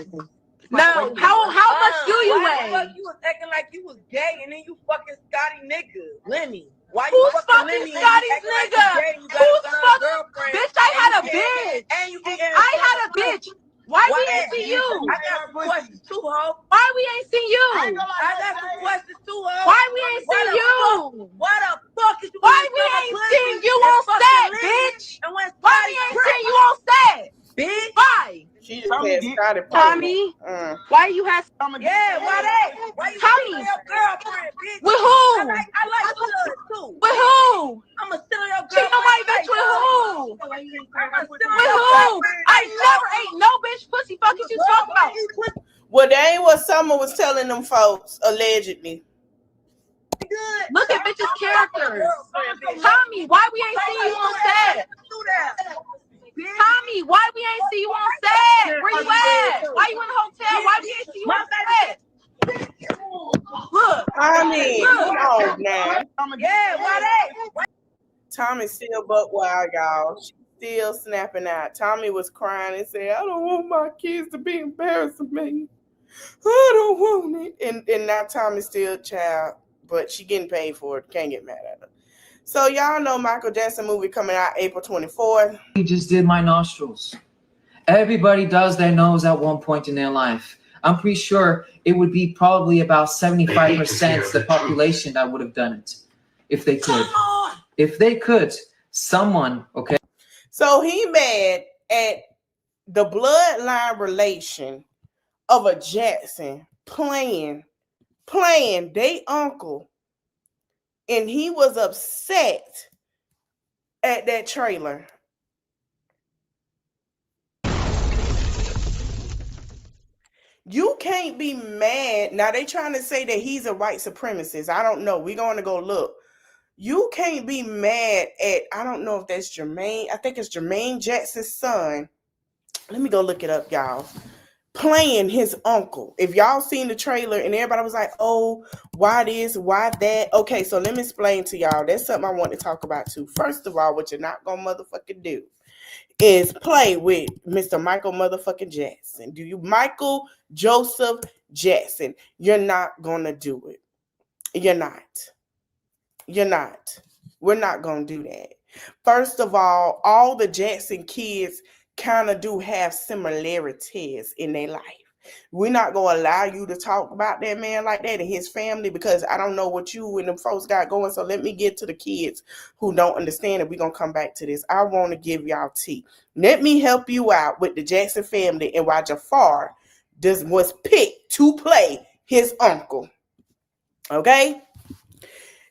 No, how much do you weigh? Why you was acting like you was gay and then you fucking Scotty nigga? Lenny. Why Who's you fucking Lenny Scotty's nigga? Who's fucking? Bitch, I had a bitch. I had a bitch. Why we ain't see you? I got some questions too, ho. Why we ain't see you? I got some questions too, ho. Why we ain't see you? Why the fuck is you? Why we ain't seen you on set, bitch? Why we ain't seen you on set? Bitch, why? She just said Scotty. Tommy, why you have? Yeah, why you Tommy, your girlfriend, bitch? With who? I like blood too. With who? I'ma steal your girlfriend. Cheat on my bitch with who? With who? I never ate no bitch pussy. Fuck is you talking about? Well, that ain't what Summer was telling them folks, allegedly. Look at bitches' characters. Tommy, why we ain't see you on set? Tommy, why we ain't see you on set? Where you at? Why you in the hotel? Why we ain't see you on set? Look, Tommy, come on now. Yeah, why they? Tommy's still buck wild, y'all. She's still snapping out. Tommy was crying and said, I don't want my kids to be embarrassed of me. I don't want it. And now Tommy's still a child, but she getting paid for it. Can't get mad at her. So y'all know Michael Jackson movie coming out April 24th. He just did my nostrils. Everybody does their nose at one point in their life. I'm pretty sure it would be probably about 75% the population that would have done it if they could. If they could, someone, okay. So he mad at the bloodline relation of a Jackson playing they uncle. And he was upset at that trailer. You can't be mad. Now they trying to say that he's a white supremacist. I don't know. We're going to go look. You can't be mad at, I don't know if that's Jermaine. I think it's Jermaine Jackson's son. Let me go look it up, y'all. Playing his uncle. If y'all seen the trailer and everybody was like, oh, why this, why that? Okay, so let me explain to y'all. That's something I want to talk about too. First of all, what you're not gonna motherfucking do is play with Mr. Michael motherfucking Jackson. Do you Michael Joseph Jackson? You're not gonna do it. You're not. You're not. We're not gonna do that. First of all the Jackson kids kind of do have similarities in their life. We're not gonna allow you to talk about that man like that and his family, because I don't know what you and them folks got going. So let me get to the kids who don't understand it. We're gonna come back to this. I want to give y'all tea. Let me help you out with the Jackson family and why Jafar was picked to play his uncle. Okay?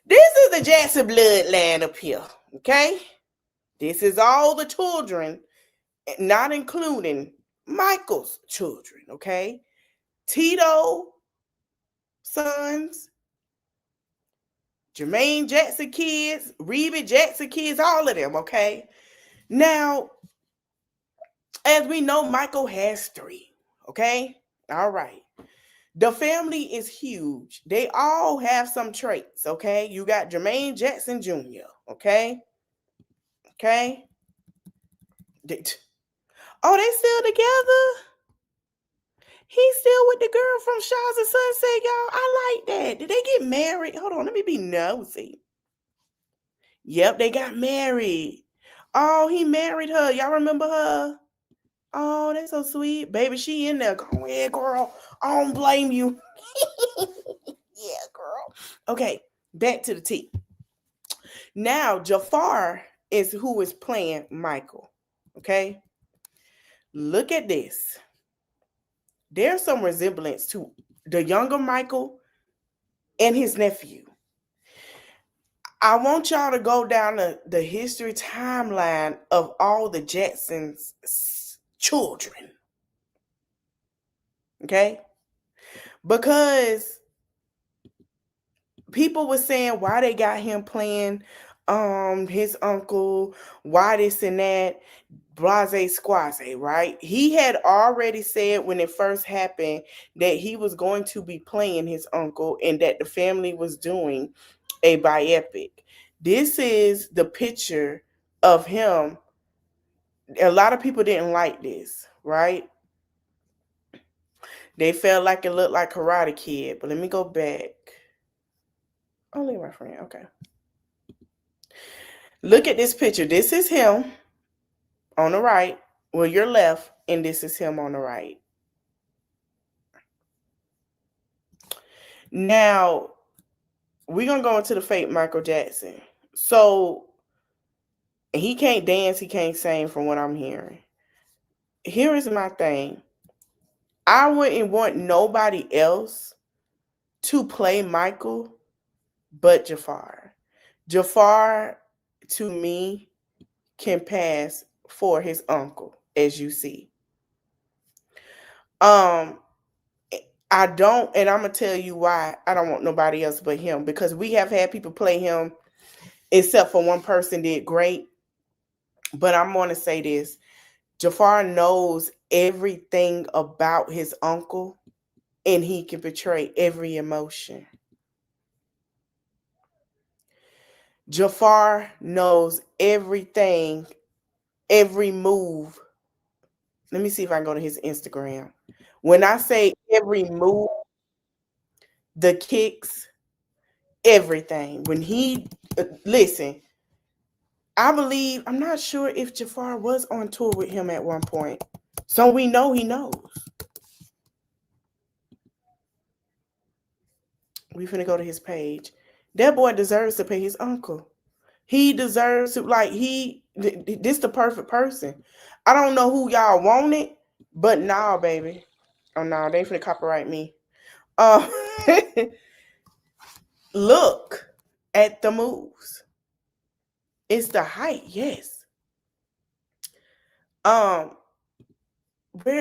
This is the Jackson bloodline up here. Okay? This is all the children, not including Michael's children, okay? Tito sons, Jermaine Jackson kids, Reba Jackson kids, all of them, okay? Now, as we know, Michael has 3, okay? All right. The family is huge. They all have some traits, okay? You got Jermaine Jackson Jr., okay? Okay? Oh, they still together? He's still with the girl from Shaw's and Sunset, y'all. I like that. Did they get married? Hold on, let me be nosy. Yep, they got married. Oh, he married her. Y'all remember her? Oh, that's so sweet. Baby, she in there. Go ahead, girl. I don't blame you. Yeah, girl. Okay, back to the tea. Now, Jafar is who is playing Michael. Okay? Look at this. There's some resemblance to the younger Michael and his nephew. I want y'all to go down the history timeline of all the Jacksons' children. Okay? Because people were saying why they got him playing his uncle, why this and that. Blase squaze, right? He had already said when it first happened that he was going to be playing his uncle and that the family was doing a biopic. This is the picture of him. A lot of people didn't like this, right? They felt like it looked like Karate Kid, but let me go back. Oh, look at my friend. Okay. Look at this picture. This is him on the right, well, your left, and this is him on the right. Now, we're going to go into the fake Michael Jackson. So, he can't dance, he can't sing from what I'm hearing. Here is my thing. I wouldn't want nobody else to play Michael but Jafar. Jafar, to me, can pass for his uncle, as you see. I don't, and I'm going to tell you why I don't want nobody else but him, because we have had people play him, except for one person did great. But I'm going to say this. Jafar knows everything about his uncle, and he can portray every emotion. Jafar knows everything, every move. Let me see if I can go to his Instagram. When I say every move, the kicks, everything. When he, listen, I believe, I'm not sure if Jafar was on tour with him at one point. So we know he knows. We finna go to his page. That boy deserves to pay his uncle. He deserves to, like, this the perfect person. I don't know who y'all wanted, but nah, baby. Oh, no, they finna copyright me. Look at the moves. It's the height, yes. Where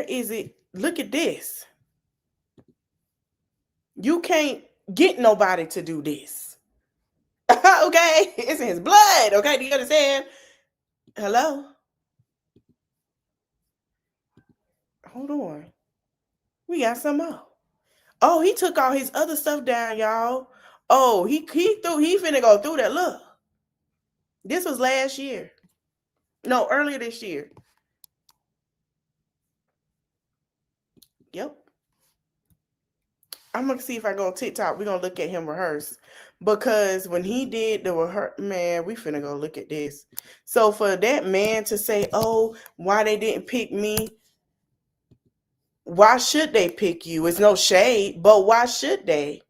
is it? Look at this. You can't get nobody to do this. Okay? It's in his blood. Okay? Do you understand? Hello? Hold on. We got some more. Oh, he took all his other stuff down, y'all. Oh, he finna go through that. Look. This was last year. No, earlier this year. Yep. I'm gonna see if I go on TikTok. We're gonna look at him rehearse. Because when he did the rehearse, man, we finna go look at this. So for that man to say, oh, why they didn't pick me? Why should they pick you? It's no shade, but why should they?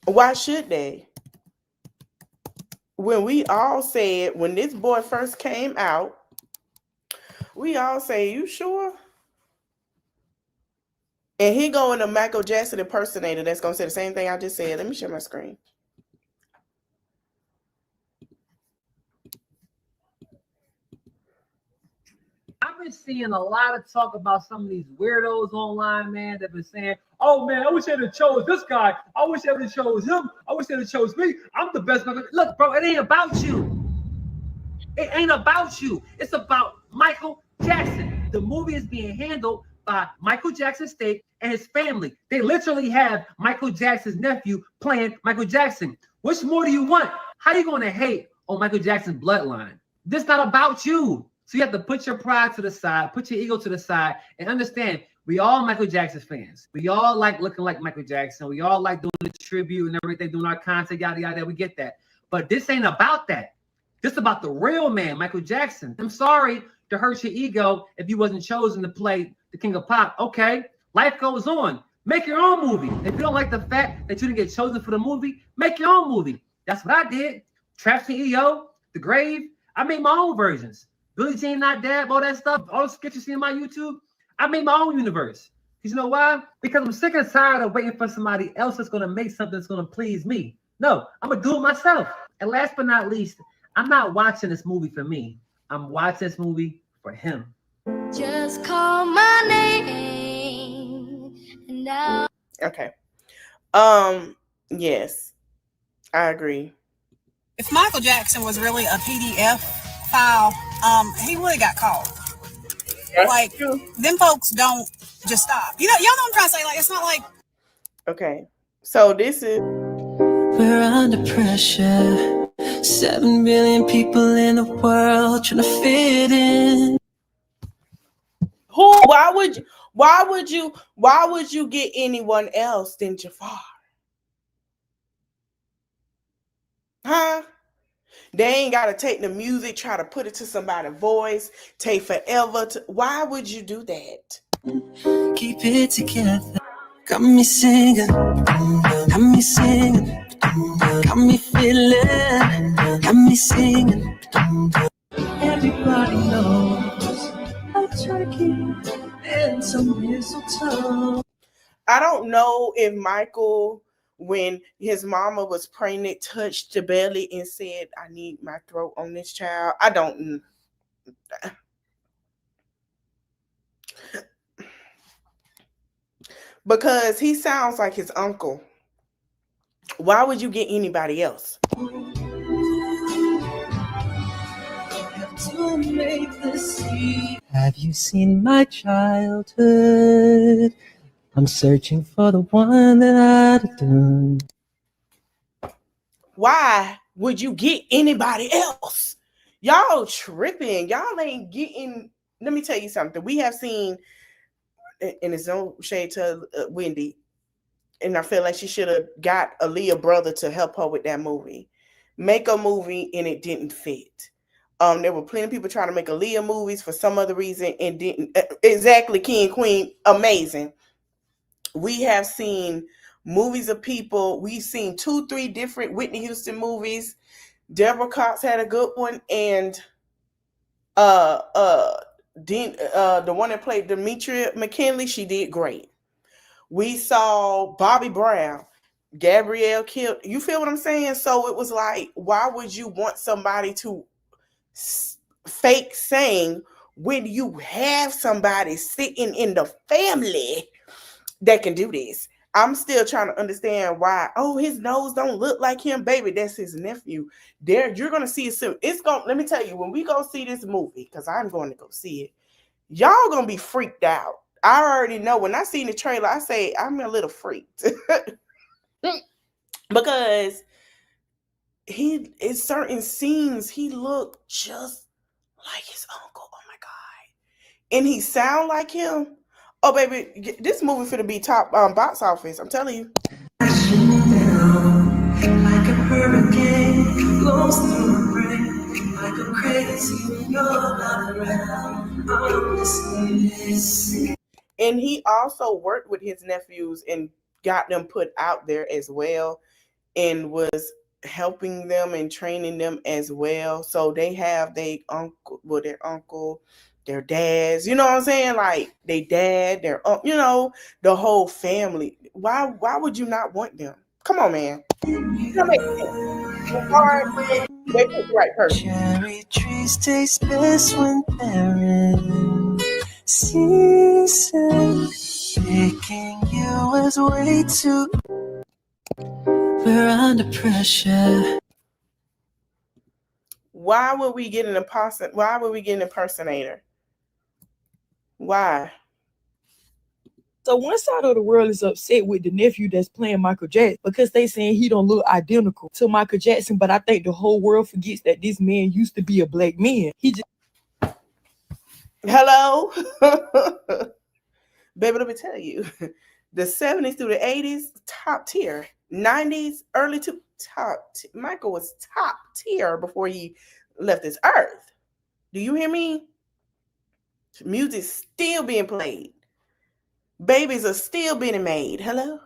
Why should they? When we all said, when this boy first came out, we all say, you sure? And he going a Michael Jackson impersonator that's going to say the same thing I just said. Let me share my screen. I've been seeing a lot of talk about some of these weirdos online, man, that been saying, oh, man, I wish they'd have chose this guy. I wish they would have chose him. I wish they'd have chose me. I'm the best. Look, bro, it ain't about you. It ain't about you. It's about Michael Jackson. The movie is being handled by Michael Jackson's state and his family. They literally have Michael Jackson's nephew playing Michael Jackson. Which more do you want? How are you going to hate on Michael Jackson's bloodline? This is not about you. So you have to put your pride to the side, put your ego to the side, and understand we all Michael Jackson fans. We all like looking like Michael Jackson. We all like doing the tribute and everything, doing our content, yada, yada. We get that. But this ain't about that. This is about the real man, Michael Jackson. I'm sorry to hurt your ego if you wasn't chosen to play the King of Pop. Okay, life goes on. Make your own movie. If you don't like the fact that you didn't get chosen for the movie, make your own movie. That's what I did. Trap CEO, The Grave. I made my own versions. Billie Jean Not Dead, all that stuff, all the sketches you see on my YouTube. I made my own universe. You know why? Because I'm sick and tired of waiting for somebody else that's going to make something that's going to please me. No, I'm going to do it myself. And last but not least, I'm not watching this movie for me. I'm watching this movie for him. Just call my name. And now. Okay. Yes. I agree. If Michael Jackson was really a PDF file, he would have got caught. Like, them folks don't just stop. You know what I'm trying to say? Like, it's not like. Okay. So this is. We're under pressure. 7 billion people in the world trying to fit in. Why would you get anyone else than Jafar? Huh? They ain't gotta take the music, try to put it to somebody's voice, take forever to. Why would you do that? Keep it together. Got me singing. Got me singing. Got me feeling. Got me singing. Everybody knows a turkey and some mistletoe. I don't know if Michael, when his mama was pregnant, touched the belly and said, I need my throat on this child. I don't. Because he sounds like his uncle. Why would you get anybody else? Have you seen my childhood? I'm searching for the one that I'd have done. Why would you get anybody else? Y'all tripping. Y'all ain't getting. Let me tell you something. We have seen, and it's no shade to Wendy, and I feel like she should have got Aaliyah brother to help her with that movie. Make a movie and it didn't fit. There were plenty of people trying to make Aaliyah movies for some other reason and didn't. Exactly, King, Queen, amazing. We have seen movies of people. We've seen 2-3 different Whitney Houston movies. Deborah Cox had a good one, and the one that played Demetria McKinley, she did great. We saw Bobby Brown, Gabrielle killed. You feel what I'm saying? So it was like, why would you want somebody to fake sing when you have somebody sitting in the family that can do this? I'm still trying to understand why. Oh, his nose don't look like him, baby. That's his nephew. There, you're gonna see it soon. It's gonna. Let me tell you, when we go see this movie, because I'm going to go see it, y'all gonna be freaked out. I already know. When I seen the trailer, I say I'm a little freaked because he in certain scenes he looked just like his uncle. Oh my god, and he sound like him. Oh baby, this movie finna be top box office. I'm telling you. Like a hurricane blows through my brain, like a crazy when you're not around. I'm listening. And he also worked with his nephews and got them put out there as well, and was helping them and training them as well. So they have their uncle, their dads. You know what I'm saying? Like they dad, their the whole family. Why would you not want them? Come on, man. Right person. Cherry trees taste best when they're in season. Picking you is way too. We're under pressure. Why would we get an imposter? Why would we get an impersonator? Why? So one side of the world is upset with the nephew that's playing Michael Jackson because they saying he don't look identical to Michael Jackson. But I think the whole world forgets that this man used to be a black man. He just hello, baby. Let me tell you, the 70s through the 80s, top tier. 90s, early to top. Michael was top tier before he left this earth. Do you hear me? Music's still being played. Babies are still being made. Hello?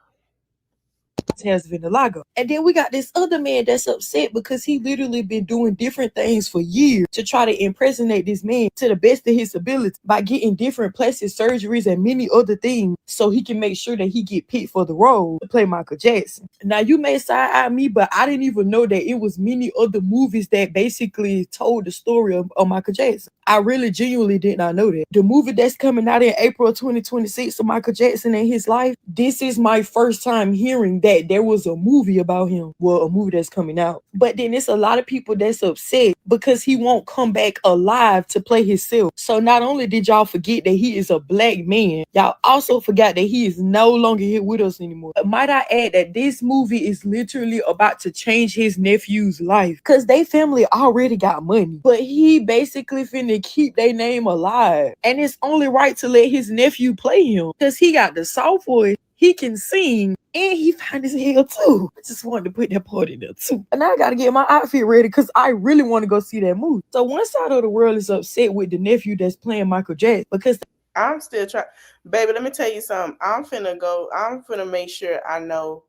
has vitiligo. And then we got this other man that's upset because he literally been doing different things for years to try to impersonate this man to the best of his ability by getting different plastic surgeries and many other things so he can make sure that he get picked for the role to play Michael Jackson. Now you may side-eye me, but I didn't even know that it was many other movies that basically told the story of Michael Jackson. I really genuinely did not know that. The movie that's coming out in April 2026 of Michael Jackson and his life, this is my first time hearing that there was a movie about him. Well, a movie that's coming out. But then it's a lot of people that's upset because he won't come back alive to play himself. So not only did y'all forget that he is a black man, y'all also forgot that he is no longer here with us anymore. But might I add that this movie is literally about to change his nephew's life because they family already got money. But he basically finna keep their name alive. And it's only right to let his nephew play him because he got the soft voice, he can sing, and he fine as hell too. I just wanted to put that part in there too. And now I gotta get my outfit ready because I really want to go see that movie. So one side of the world is upset with the nephew that's playing Michael Jackson because I'm still trying. Baby, let me tell you something. I'm finna make sure I know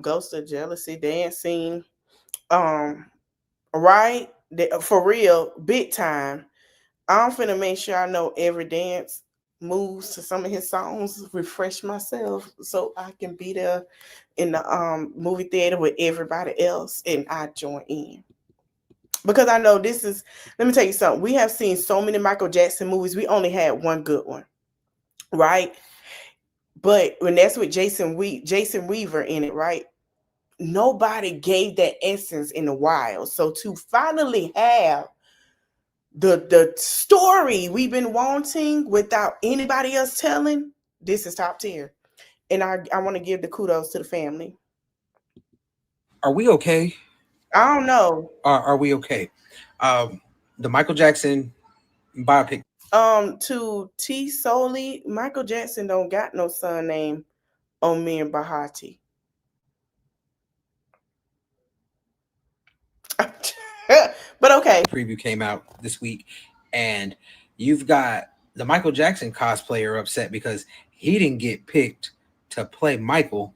Ghost of Jealousy dancing. Right? For real, big time. I'm finna make sure I know every dance moves to some of his songs, refresh myself so I can be there in the movie theater with everybody else and I join in. Because I know this is, let me tell you something. We have seen so many Michael Jackson movies. We only had one good one, right? But when that's with Jason Weaver in it, right? Nobody gave that essence in a while. So to finally have the story we've been wanting without anybody else telling, this is top tier. And I want to give the kudos to the family. Are we okay? I don't know. Are we okay? The Michael Jackson biopic. To T Solely, Michael Jackson don't got no son named Omir Bahati. But okay. Preview came out this week, and you've got the Michael Jackson cosplayer upset because he didn't get picked to play Michael.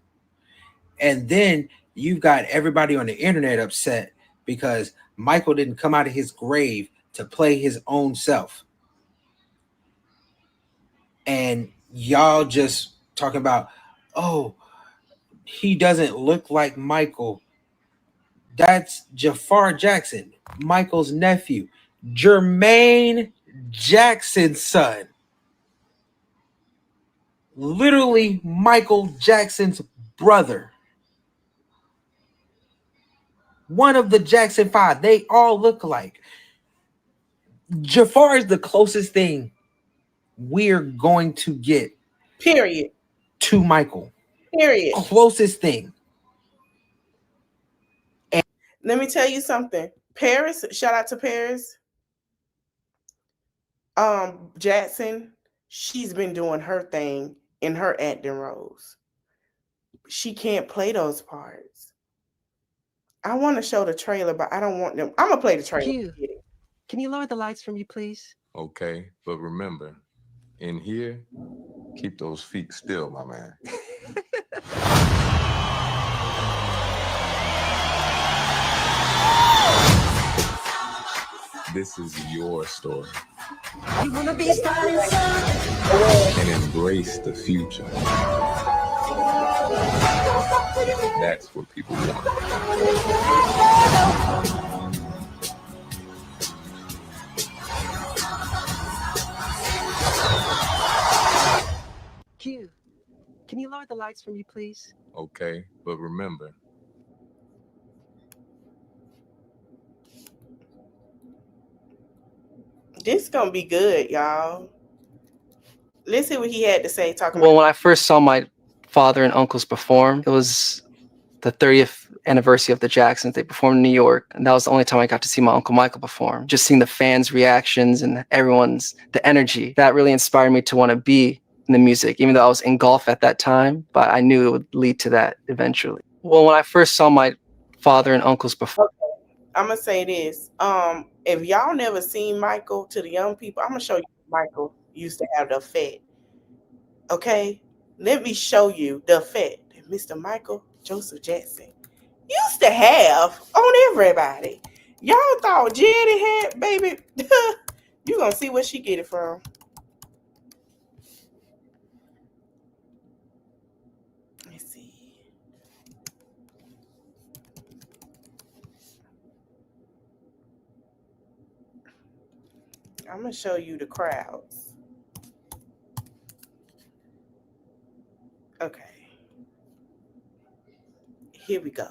And then you've got everybody on the internet upset because Michael didn't come out of his grave to play his own self. And y'all just talking about, oh, he doesn't look like Michael. That's Jafar Jackson, Michael's nephew, Jermaine Jackson's son. literally Michael Jackson's brother. One of the Jackson 5. They all look alike. Jafar is the closest thing we're going to get. Period. To Michael. Period. Closest thing. And let me tell you something. Paris, shout out to Paris. Jackson, she's been doing her thing in her acting roles. She can't play those parts. I want to show the trailer, but I don't want them. I'm gonna play the trailer. Q, can you lower the lights for me, please? Okay, but remember, in here, keep those feet still, my man. This is your story. You wanna be starting something. And embrace the future. That's what people want. Q, can you lower the lights for me, please? Okay, but remember, this gonna be good, y'all. Let's see what he had to say. Talking Well, when I first saw my father and uncles perform, it was the 30th anniversary of the Jacksons. They performed in New York, and that was the only time I got to see my Uncle Michael perform. Just seeing the fans' reactions and the energy, that really inspired me to want to be in the music, even though I was in golf at that time, but I knew it would lead to that eventually. Well, when I first saw my father and uncles perform. Okay. I'm gonna say this. If y'all never seen Michael, to the young people, I'm gonna show you Michael used to have the effect. Okay, let me show you the effect that Mr. Michael Joseph Jackson used to have on everybody. Y'all thought Jenny had, baby. You gonna see where she get it from. Let's see. I'm gonna show you the crowds. Okay. Here we go.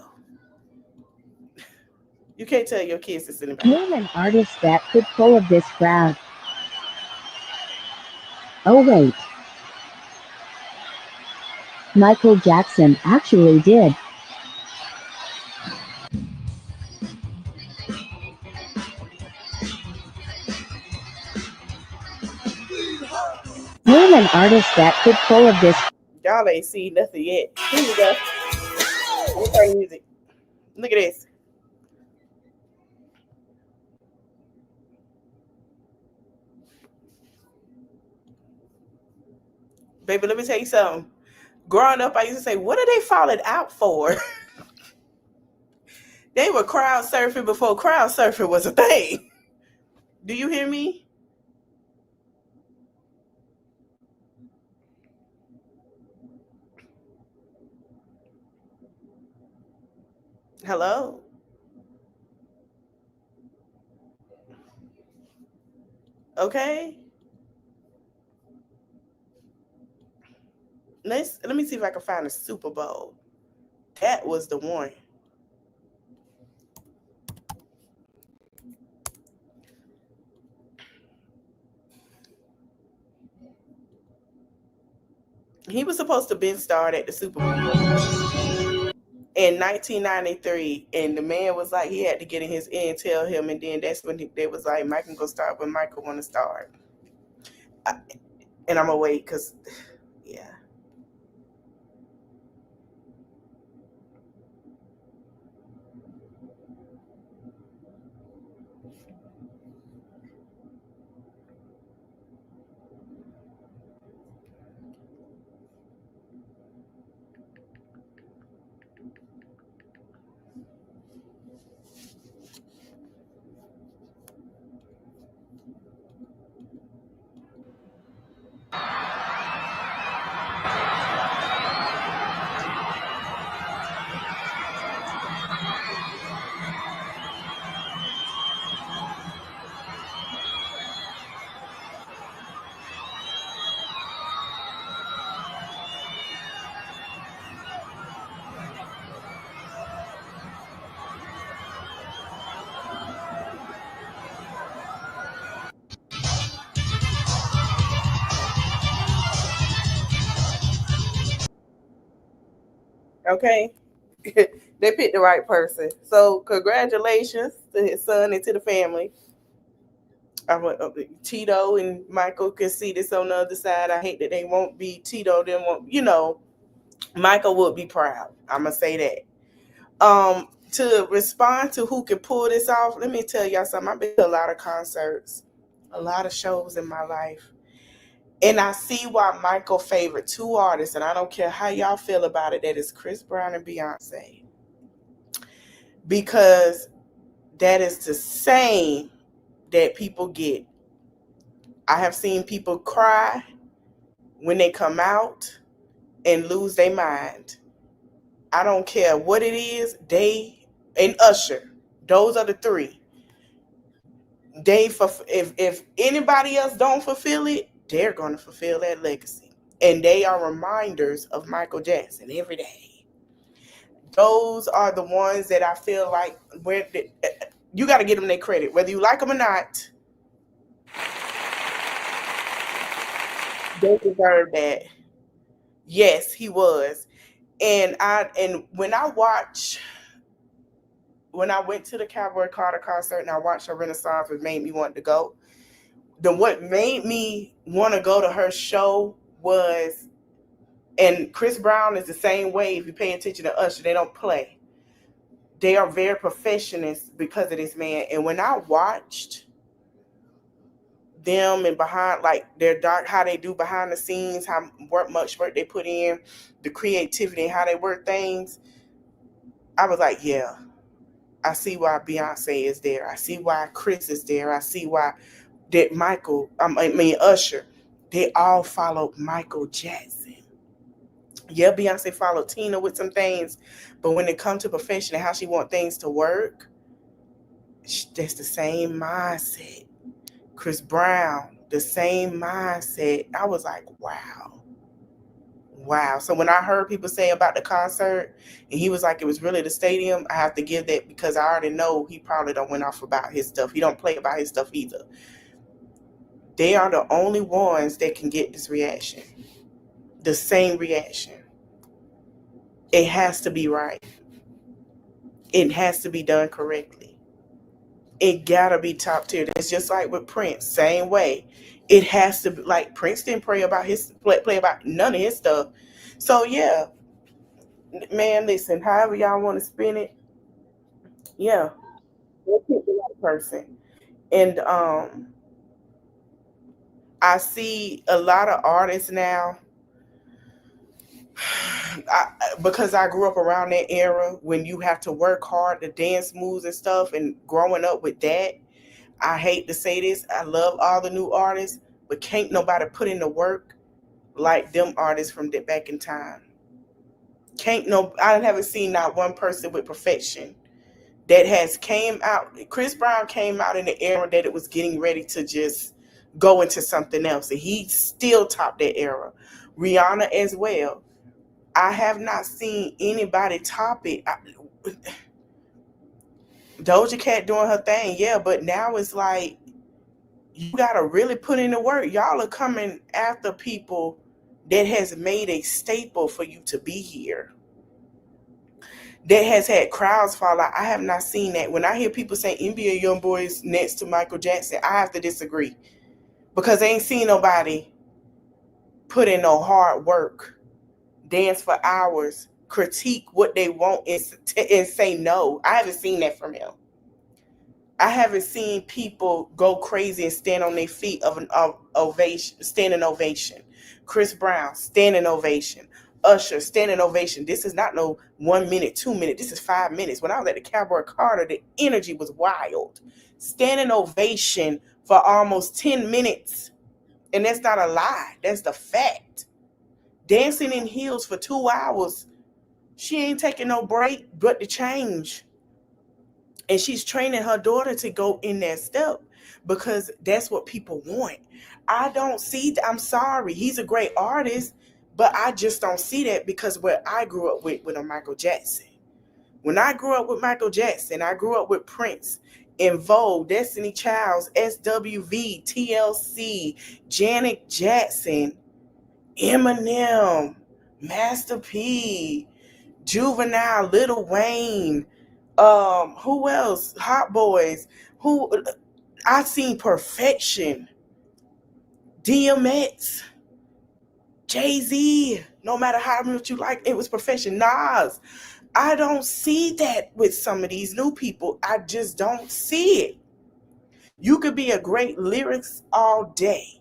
You can't tell your kids this in the back. Name an artist that could pull of this crowd. Oh wait. Michael Jackson actually did. Name an artist that could pull of this. Y'all ain't seen nothing yet. Here we go. Let me turn the music. Look at this. Baby, let me tell you something. Growing up, I used to say, what are they falling out for? They were crowd surfing before crowd surfing was a thing. Do you hear me? Hello? Okay. Let me see if I can find a Super Bowl. That was the one. He was supposed to have been starred at the Super Bowl in 1993, and the man was like, he had to get in his ear and tell him, and then that's when they was like, Mike can go start when Michael want to start. And I'm gonna wait because, yeah. Okay. They picked the right person. So congratulations to his son and to the family. Tito and Michael can see this on the other side. I hate that they won't be Tito. Then won't, Michael would be proud. I'm gonna say that. To respond to who can pull this off, let me tell y'all something. I've been to a lot of concerts, a lot of shows in my life. And I see why Michael favored two artists, and I don't care how y'all feel about it, that is Chris Brown and Beyonce. Because that is the same that people get. I have seen people cry when they come out and lose their mind. I don't care what it is, they and Usher, those are the three. If anybody else don't fulfill it, they're going to fulfill that legacy. And they are reminders of Michael Jackson every day. Those are the ones that I feel like you got to give them their credit, whether you like them or not. They deserve that. Yes, he was. And when I went to the Cowboy Carter concert and I watched her Renaissance, it made me want to go. Then what made me want to go to her show was, and Chris Brown is the same way. If you pay attention to Usher, they don't play. They are very perfectionists because of this man. And when I watched them and behind, like their how they do behind the scenes, how much work they put in, the creativity and how they work things, I was like, yeah, I see why Beyonce is there. I see why Chris is there. I see why that Usher, they all followed Michael Jackson. Yeah, Beyonce followed Tina with some things, but when it comes to perfection and how she wants things to work, that's the same mindset. Chris Brown, the same mindset. I was like, wow. So when I heard people say about the concert, and he was like, it was really the stadium, I have to give that because I already know he probably don't went off about his stuff. He don't play about his stuff either. They are the only ones that can get this reaction. The same reaction. It has to be right. It has to be done correctly. It gotta be top tier. It's just like with Prince, same way. It has to be like Prince didn't play about none of his stuff. So yeah, man, listen, however y'all want to spin it, yeah, we'll pick the right person. And I see a lot of artists now. Because I grew up around that era when you have to work hard, the dance moves and stuff, and growing up with that, I hate to say this, I love all the new artists, but can't nobody put in the work like them artists from back in time. I haven't seen not one person with perfection that has came out. Chris Brown came out in the era that it was getting ready to just go into something else, and he still topped that era. Rihanna as well. I have not seen anybody top it. Doja Cat doing her thing, yeah, but now it's like you gotta really put in the work. Y'all are coming after people that has made a staple for you to be here. That has had crowds fall out. I have not seen that. When I hear people say NBA YoungBoy is next to Michael Jackson, I have to disagree because I ain't seen nobody put in no hard work. Dance for hours, critique what they want and say no. I haven't seen that from him. I haven't seen people go crazy and stand on their feet of ovation, standing ovation. Chris Brown, standing ovation. Usher, standing ovation. This is not no 1 minute, 2 minutes. This is 5 minutes. When I was at the Cowboy Carter, the energy was wild. Standing ovation for almost 10 minutes. And that's not a lie. That's the fact. Dancing in heels for 2 hours. She ain't taking no break but to change. And she's training her daughter to go in that step because that's what people want. I don't see that. I'm sorry. He's a great artist, but I just don't see that because what I grew up with a Michael Jackson. When I grew up with Michael Jackson, I grew up with Prince, Envogue, Destiny Childs, SWV, TLC, Janet Jackson, Eminem, Master P, Juvenile, Lil Wayne, who else? Hot Boys. Who I seen Perfection, DMX, Jay-Z. No matter how much you like, it was Perfection. Nas. I don't see that with some of these new people. I just don't see it. You could be a great lyrics all day.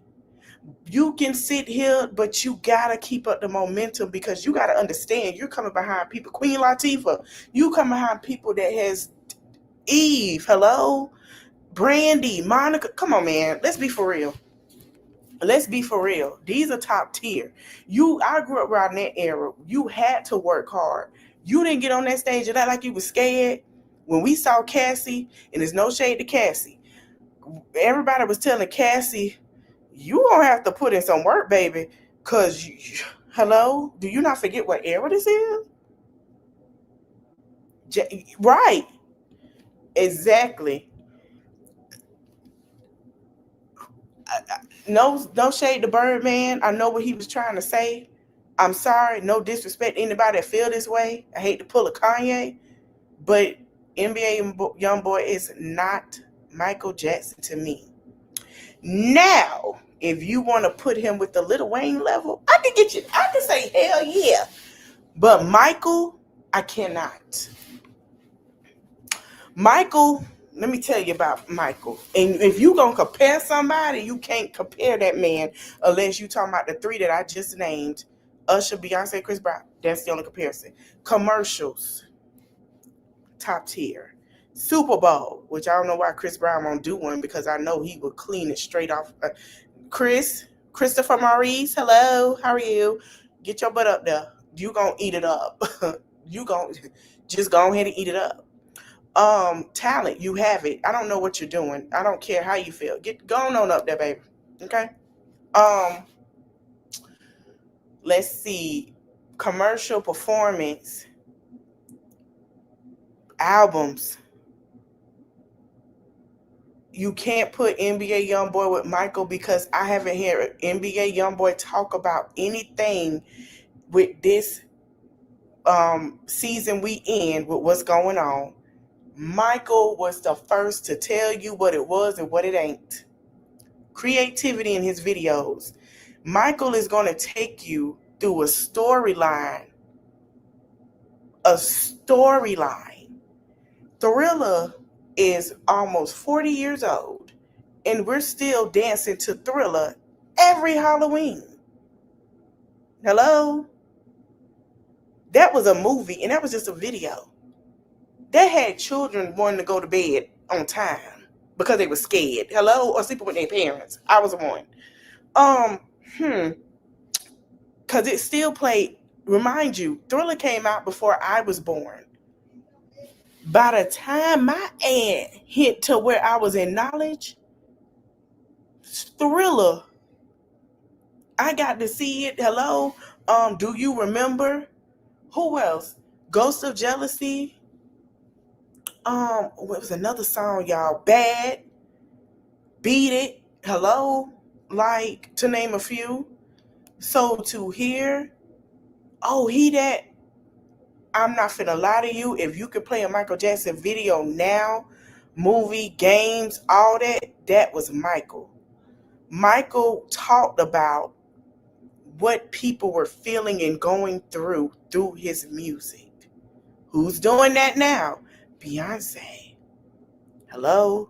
You can sit here, but you gotta keep up the momentum because you gotta understand you're coming behind people. Queen Latifah, you come behind people that has Eve, hello, Brandy, Monica. Come on, man. Let's be for real. Let's be for real. These are top tier. I grew up around that era. You had to work hard. You didn't get on that stage and act like you was scared. When we saw Cassie, and there's no shade to Cassie, everybody was telling Cassie, you gonna have to put in some work, baby. Cause hello, do you not forget what era this is? Right. Exactly. No shade to Birdman. I know what he was trying to say. I'm sorry, no disrespect to anybody that feel this way. I hate to pull a Kanye, but NBA Youngboy is not Michael Jackson to me. Now, if you want to put him with the Lil Wayne level, I can say hell yeah. But Michael, I cannot. Michael, let me tell you about Michael. And if you gonna compare somebody, you can't compare that man unless you talking about the three that I just named. Usher, Beyonce, Chris Brown. That's the only comparison. Commercials, top tier. Super Bowl, which I don't know why Chris Brown won't do one because I know he would clean it straight off. Christopher Maurice, hello, how are you? Get your butt up there. You gonna eat it up. You gonna just go ahead and eat it up. Talent, you have it. I don't know what you're doing. I don't care how you feel. Get going on up there, baby. Okay. Let's see. Commercial performance, albums. You can't put NBA Youngboy with Michael because I haven't heard NBA Youngboy talk about anything with this season we end with what's going on. Michael was the first to tell you what it was and what it ain't. Creativity in his videos. Michael is going to take you through a storyline. Thriller is almost 40 years old, and we're still dancing to Thriller every Halloween. Hello? That was a movie, and that was just a video. That had children wanting to go to bed on time because they were scared. Hello? Or sleeping with their parents. I was one. Because it still played. Remind you, Thriller came out before I was born. By the time my aunt hit to where I was in knowledge, Thriller, I got to see it. Hello? Do you remember? Who else? Ghost of Jealousy. What was another song, y'all? Bad. Beat It. Hello? Like, to name a few. So to hear, I'm not finna lie to you. If you could play a Michael Jackson video now, movie, games, all that was Michael. Michael talked about what people were feeling and going through his music. Who's doing that now? Beyonce. Hello?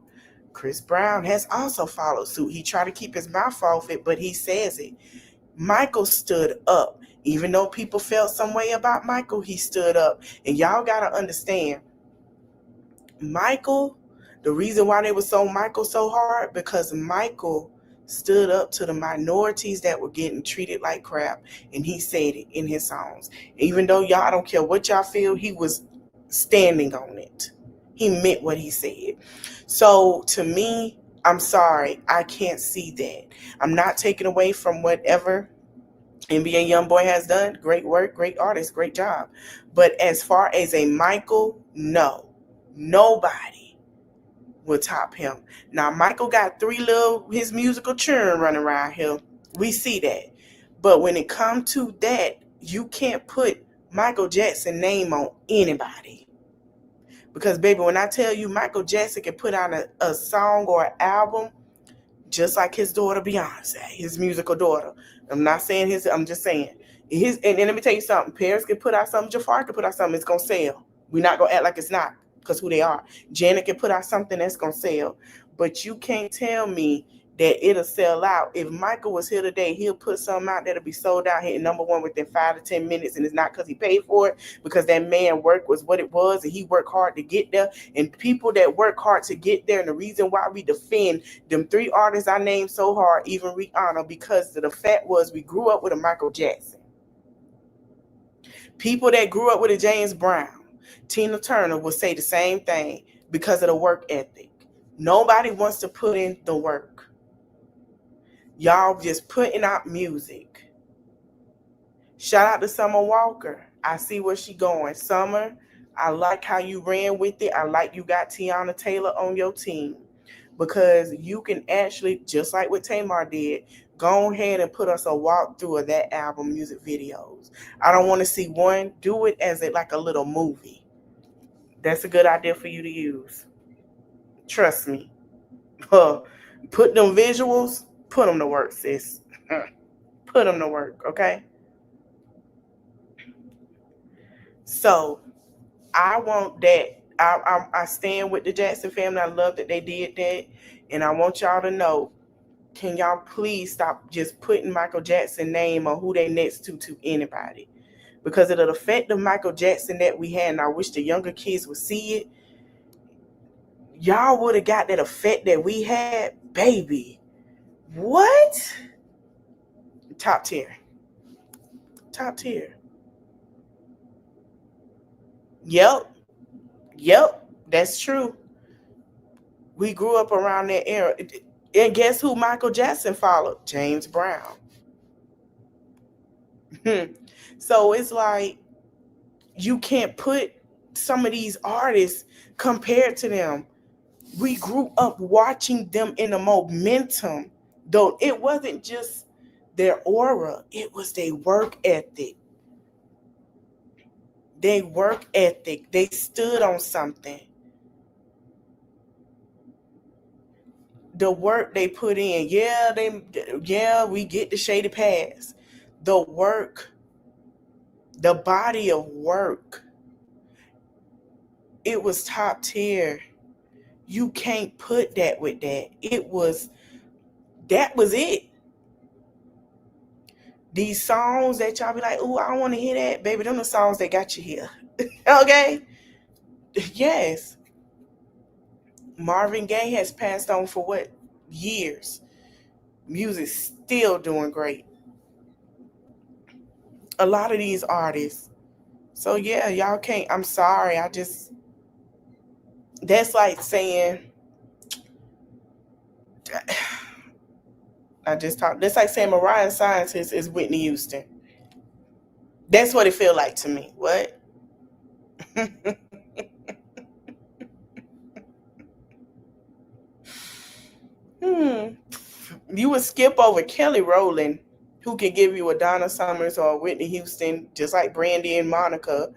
Chris Brown has also followed suit. He tried to keep his mouth off it, but he says it. Michael stood up. Even though people felt some way about Michael, he stood up. And y'all got to understand, Michael, the reason why they were so hard, because Michael stood up to the minorities that were getting treated like crap. And he said it in his songs. Even though y'all don't care what y'all feel, he was standing on it. He meant what he said. So to me, I'm sorry, I can't see that. I'm not taking away from whatever NBA Youngboy has done. Great work, great artist, great job. But as far as a Michael, no. Nobody will top him. Now, Michael got his musical churn running around here. We see that. But when it comes to that, you can't put Michael Jackson name on anybody. Because, baby, when I tell you Michael Jackson can put out a song or an album just like his daughter Beyonce, his musical daughter. I'm not saying I'm just saying. And let me tell you something. Paris can put out something. Jafar can put out something. It's going to sell. We're not going to act like it's not because who they are. Janet can put out something that's going to sell. But you can't tell me that it'll sell out. If Michael was here today, he'll put something out that'll be sold out, hitting number one within 5 to 10 minutes. And it's not because he paid for it, because that man work was what it was, and he worked hard to get there. And people that work hard to get there, and the reason why we defend them 3 artists I named so hard, even Rihanna, because the fact was we grew up with a Michael Jackson. People that grew up with a James Brown, Tina Turner will say the same thing because of the work ethic. Nobody wants to put in the work. Y'all just putting out music. Shout out to Summer Walker. I see where she going. Summer, I like how you ran with it. I like you got Tiana Taylor on your team, because you can actually, just like what Tamar did, go ahead and put us a walkthrough of that album music videos. I don't want to see one. Do it as like a little movie. That's a good idea for you to use. Trust me. Put them visuals, put them to work, sis. Put them to work, okay? So I want that. I stand with the Jackson family. I love that they did that. And I want y'all to know, can y'all please stop just putting Michael Jackson name on who they next to anybody? Because it'll affect the Michael Jackson that we had. And I wish the younger kids would see it. Y'all would have got that effect that we had. Baby. What? Top tier. Top tier. Yep. That's true. We grew up around that era. And guess who Michael Jackson followed? James Brown. So it's like, you can't put some of these artists compared to them. We grew up watching them in the momentum. Though it wasn't just their aura, it was their work ethic. They stood on something. The work they put in, we get the shady pass. The work, the body of work, it was top tier. You can't put that with that. That was it. These songs that y'all be like, oh, I want to hear that. Baby, them the songs that got you here. Okay? Yes. Marvin Gaye has passed on for what? Years. Music's still doing great. A lot of these artists. So yeah, y'all can't. I'm sorry. That's like saying, that's like saying Mariah Scientist is Whitney Houston. That's what it feel like to me. What? You would skip over Kelly Rowland, who can give you a Donna Summers or Whitney Houston, just like Brandy and Monica,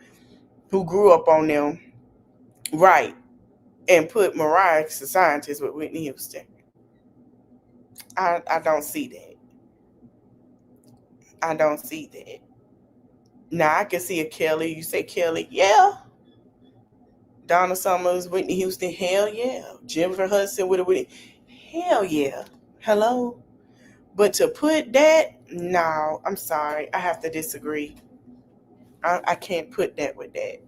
who grew up on them, right? And put Mariah the Scientist with Whitney Houston. I don't see that. I don't see that. Now I can see a Kelly. You say Kelly, yeah. Donna Summers, Whitney Houston, hell yeah. Jennifer Hudson with Whitney, hell yeah. Hello. But to put that, no, I'm sorry. I have to disagree. I can't put that with that.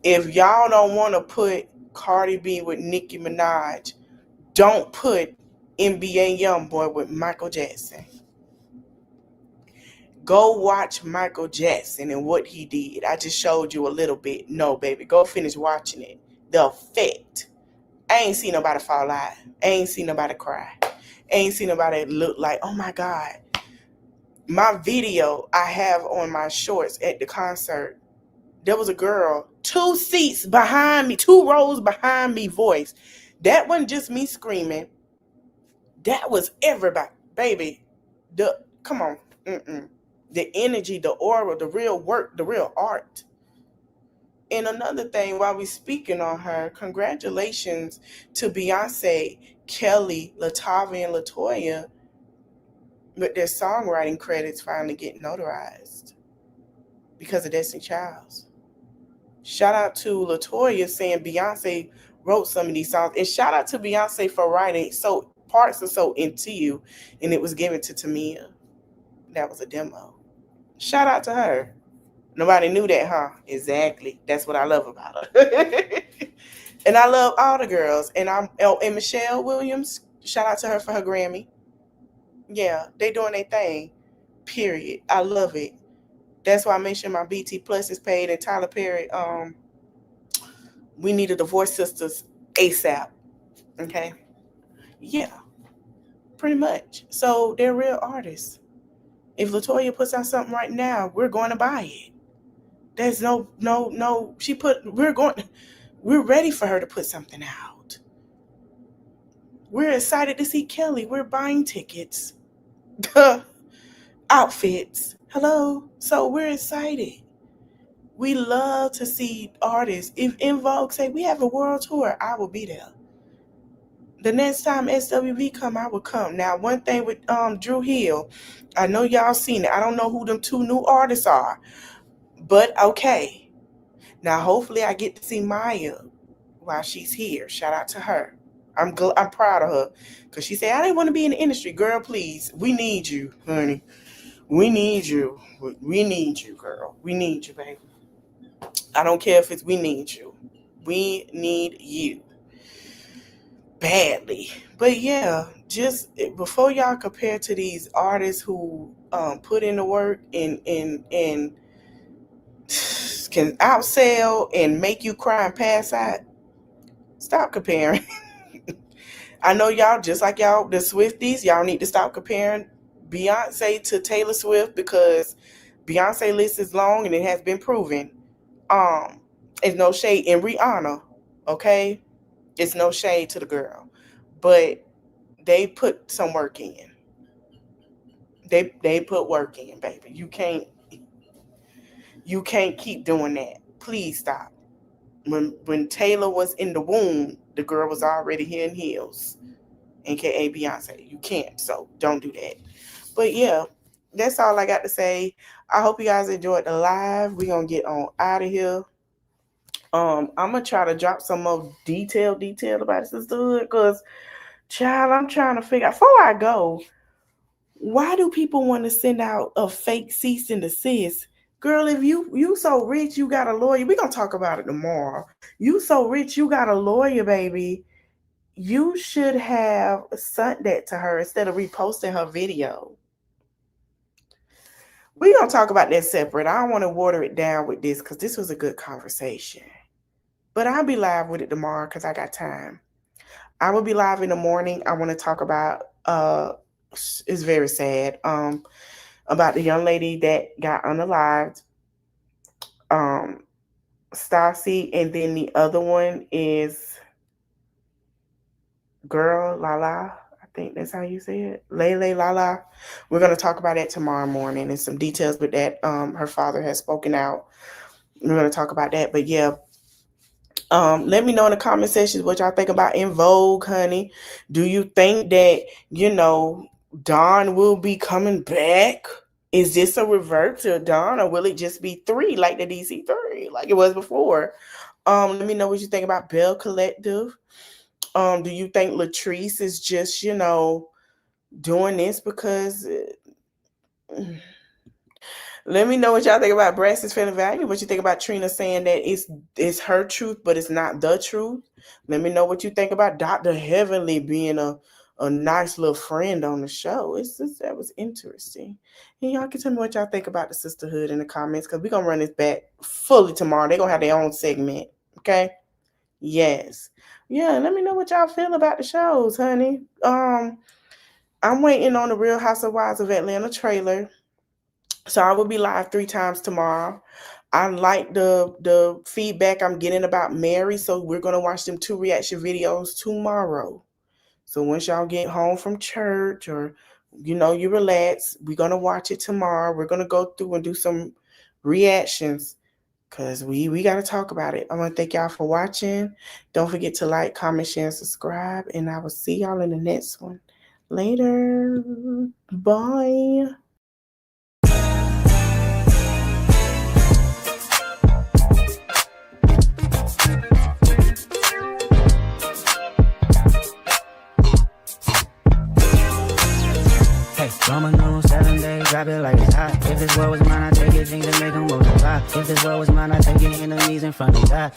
If y'all don't want to put Cardi B with Nicki Minaj, don't put NBA Youngboy with Michael Jackson. Go watch Michael Jackson and what he did. I just showed you a little bit. No, baby, go finish watching it. The effect. I ain't seen nobody fall out. I ain't seen nobody cry. I ain't seen nobody look like, oh my God. My video I have on my shorts at the concert, there was a girl 2 seats behind me, 2 rows behind me voice. That wasn't just me screaming. That was everybody. Baby, come on. the energy, the aura, the real work, the real art. And another thing, while we speaking on her, congratulations to Beyonce, Kelly, Latavia, and Latoya with their songwriting credits finally getting notarized because of Destiny Childs. Shout out to Latoya saying Beyonce wrote some of these songs. And shout out to Beyonce for writing so parts are so into you, and it was given to Tamia. That was a demo. Shout out to her. Nobody knew that, huh? Exactly. That's what I love about her. And I love all the girls. And and Michelle Williams, shout out to her for her Grammy. Yeah, they doing their thing. Period. I love it. That's why I mentioned my BT Plus is paid, and Tyler Perry, we need a Divorce Sisters ASAP. Okay? Yeah, pretty much. So they're real artists. If Latoya puts out something right now, we're going to buy it. There's no, we're ready for her to put something out. We're excited to see Kelly. We're buying tickets, outfits. Hello. So we're excited. We love to see artists. If Envogue say we have a world tour, I will be there. The next time SWV come, I will come. Now, one thing with Drew Hill, I know y'all seen it. I don't know who them two new artists are, but okay. Now, hopefully, I get to see Maya while she's here. Shout out to her. I'm proud of her because she said I didn't want to be in the industry. Girl, please, we need you, honey. We need you. We need you, girl. We need you, baby. I don't care if it's we need you. We need you. Badly. But yeah, just before y'all compare to these artists who put in the work and can outsell and make you cry and pass out, stop comparing. I know y'all, just like y'all, the Swifties, y'all need to stop comparing Beyonce to Taylor Swift because Beyonce list is long and it has been proven. It's no shade in Rihanna, okay? It's no shade to the girl, but they put some work in. They put work in, baby. You can't keep doing that. Please stop. When Taylor was in the womb, the girl was already here in heels, aka Beyonce. You can't, so don't do that. But yeah, that's all I got to say. I hope you guys enjoyed the live. We're gonna get on out of here. I'm gonna try to drop some more detail about sisterhood because, child, I'm trying to figure out before I go, why do people want to send out a fake cease and desist? Girl, if you so rich, you got a lawyer. We're gonna talk about it tomorrow. You so rich, you got a lawyer, baby. You should have sent that to her instead of reposting her video. We're gonna talk about that separate. I don't want to water it down with this because this was a good conversation. But I'll be live with it tomorrow because I got time. I will be live in the morning. I want to talk about it's very sad. About the young lady that got unalived. Stassi, and then the other one is Girl Lala. I think that's how you say it. Lele Lala. We're gonna talk about that tomorrow morning and some details with that. Her father has spoken out. We're gonna talk about that. But yeah. Let me know in the comment sections what y'all think about Envogue, honey. Do you think that, Dawn will be coming back? Is this a revert to Dawn, or will it just be 3 like the DC 3, like it was before? Let me know what you think about Bell Collective. Do you think Latrice is just, doing this because... Let me know what y'all think about Brass's Fair Value. What you think about Trina saying that it's her truth, but it's not the truth. Let me know what you think about Dr. Heavenly being a nice little friend on the show. That was interesting. And y'all can tell me what y'all think about the sisterhood in the comments because we're going to run this back fully tomorrow. They're going to have their own segment. Okay? Yes. Yeah, let me know what y'all feel about the shows, honey. I'm waiting on the Real Housewives of Atlanta trailer. So I will be live 3 times tomorrow. I like the feedback I'm getting about Mary. So we're going to watch them 2 reaction videos tomorrow. So once y'all get home from church or you relax. We're going to watch it tomorrow. We're going to go through and do some reactions because we got to talk about it. I want to thank y'all for watching. Don't forget to like, comment, share, and subscribe. And I will see y'all in the next one. Later. Bye. Roman numeral 7 days, drop it like it's hot. If this world was mine, I take it, things that make them multiply. If this world was mine, I take it, enemies in front of God.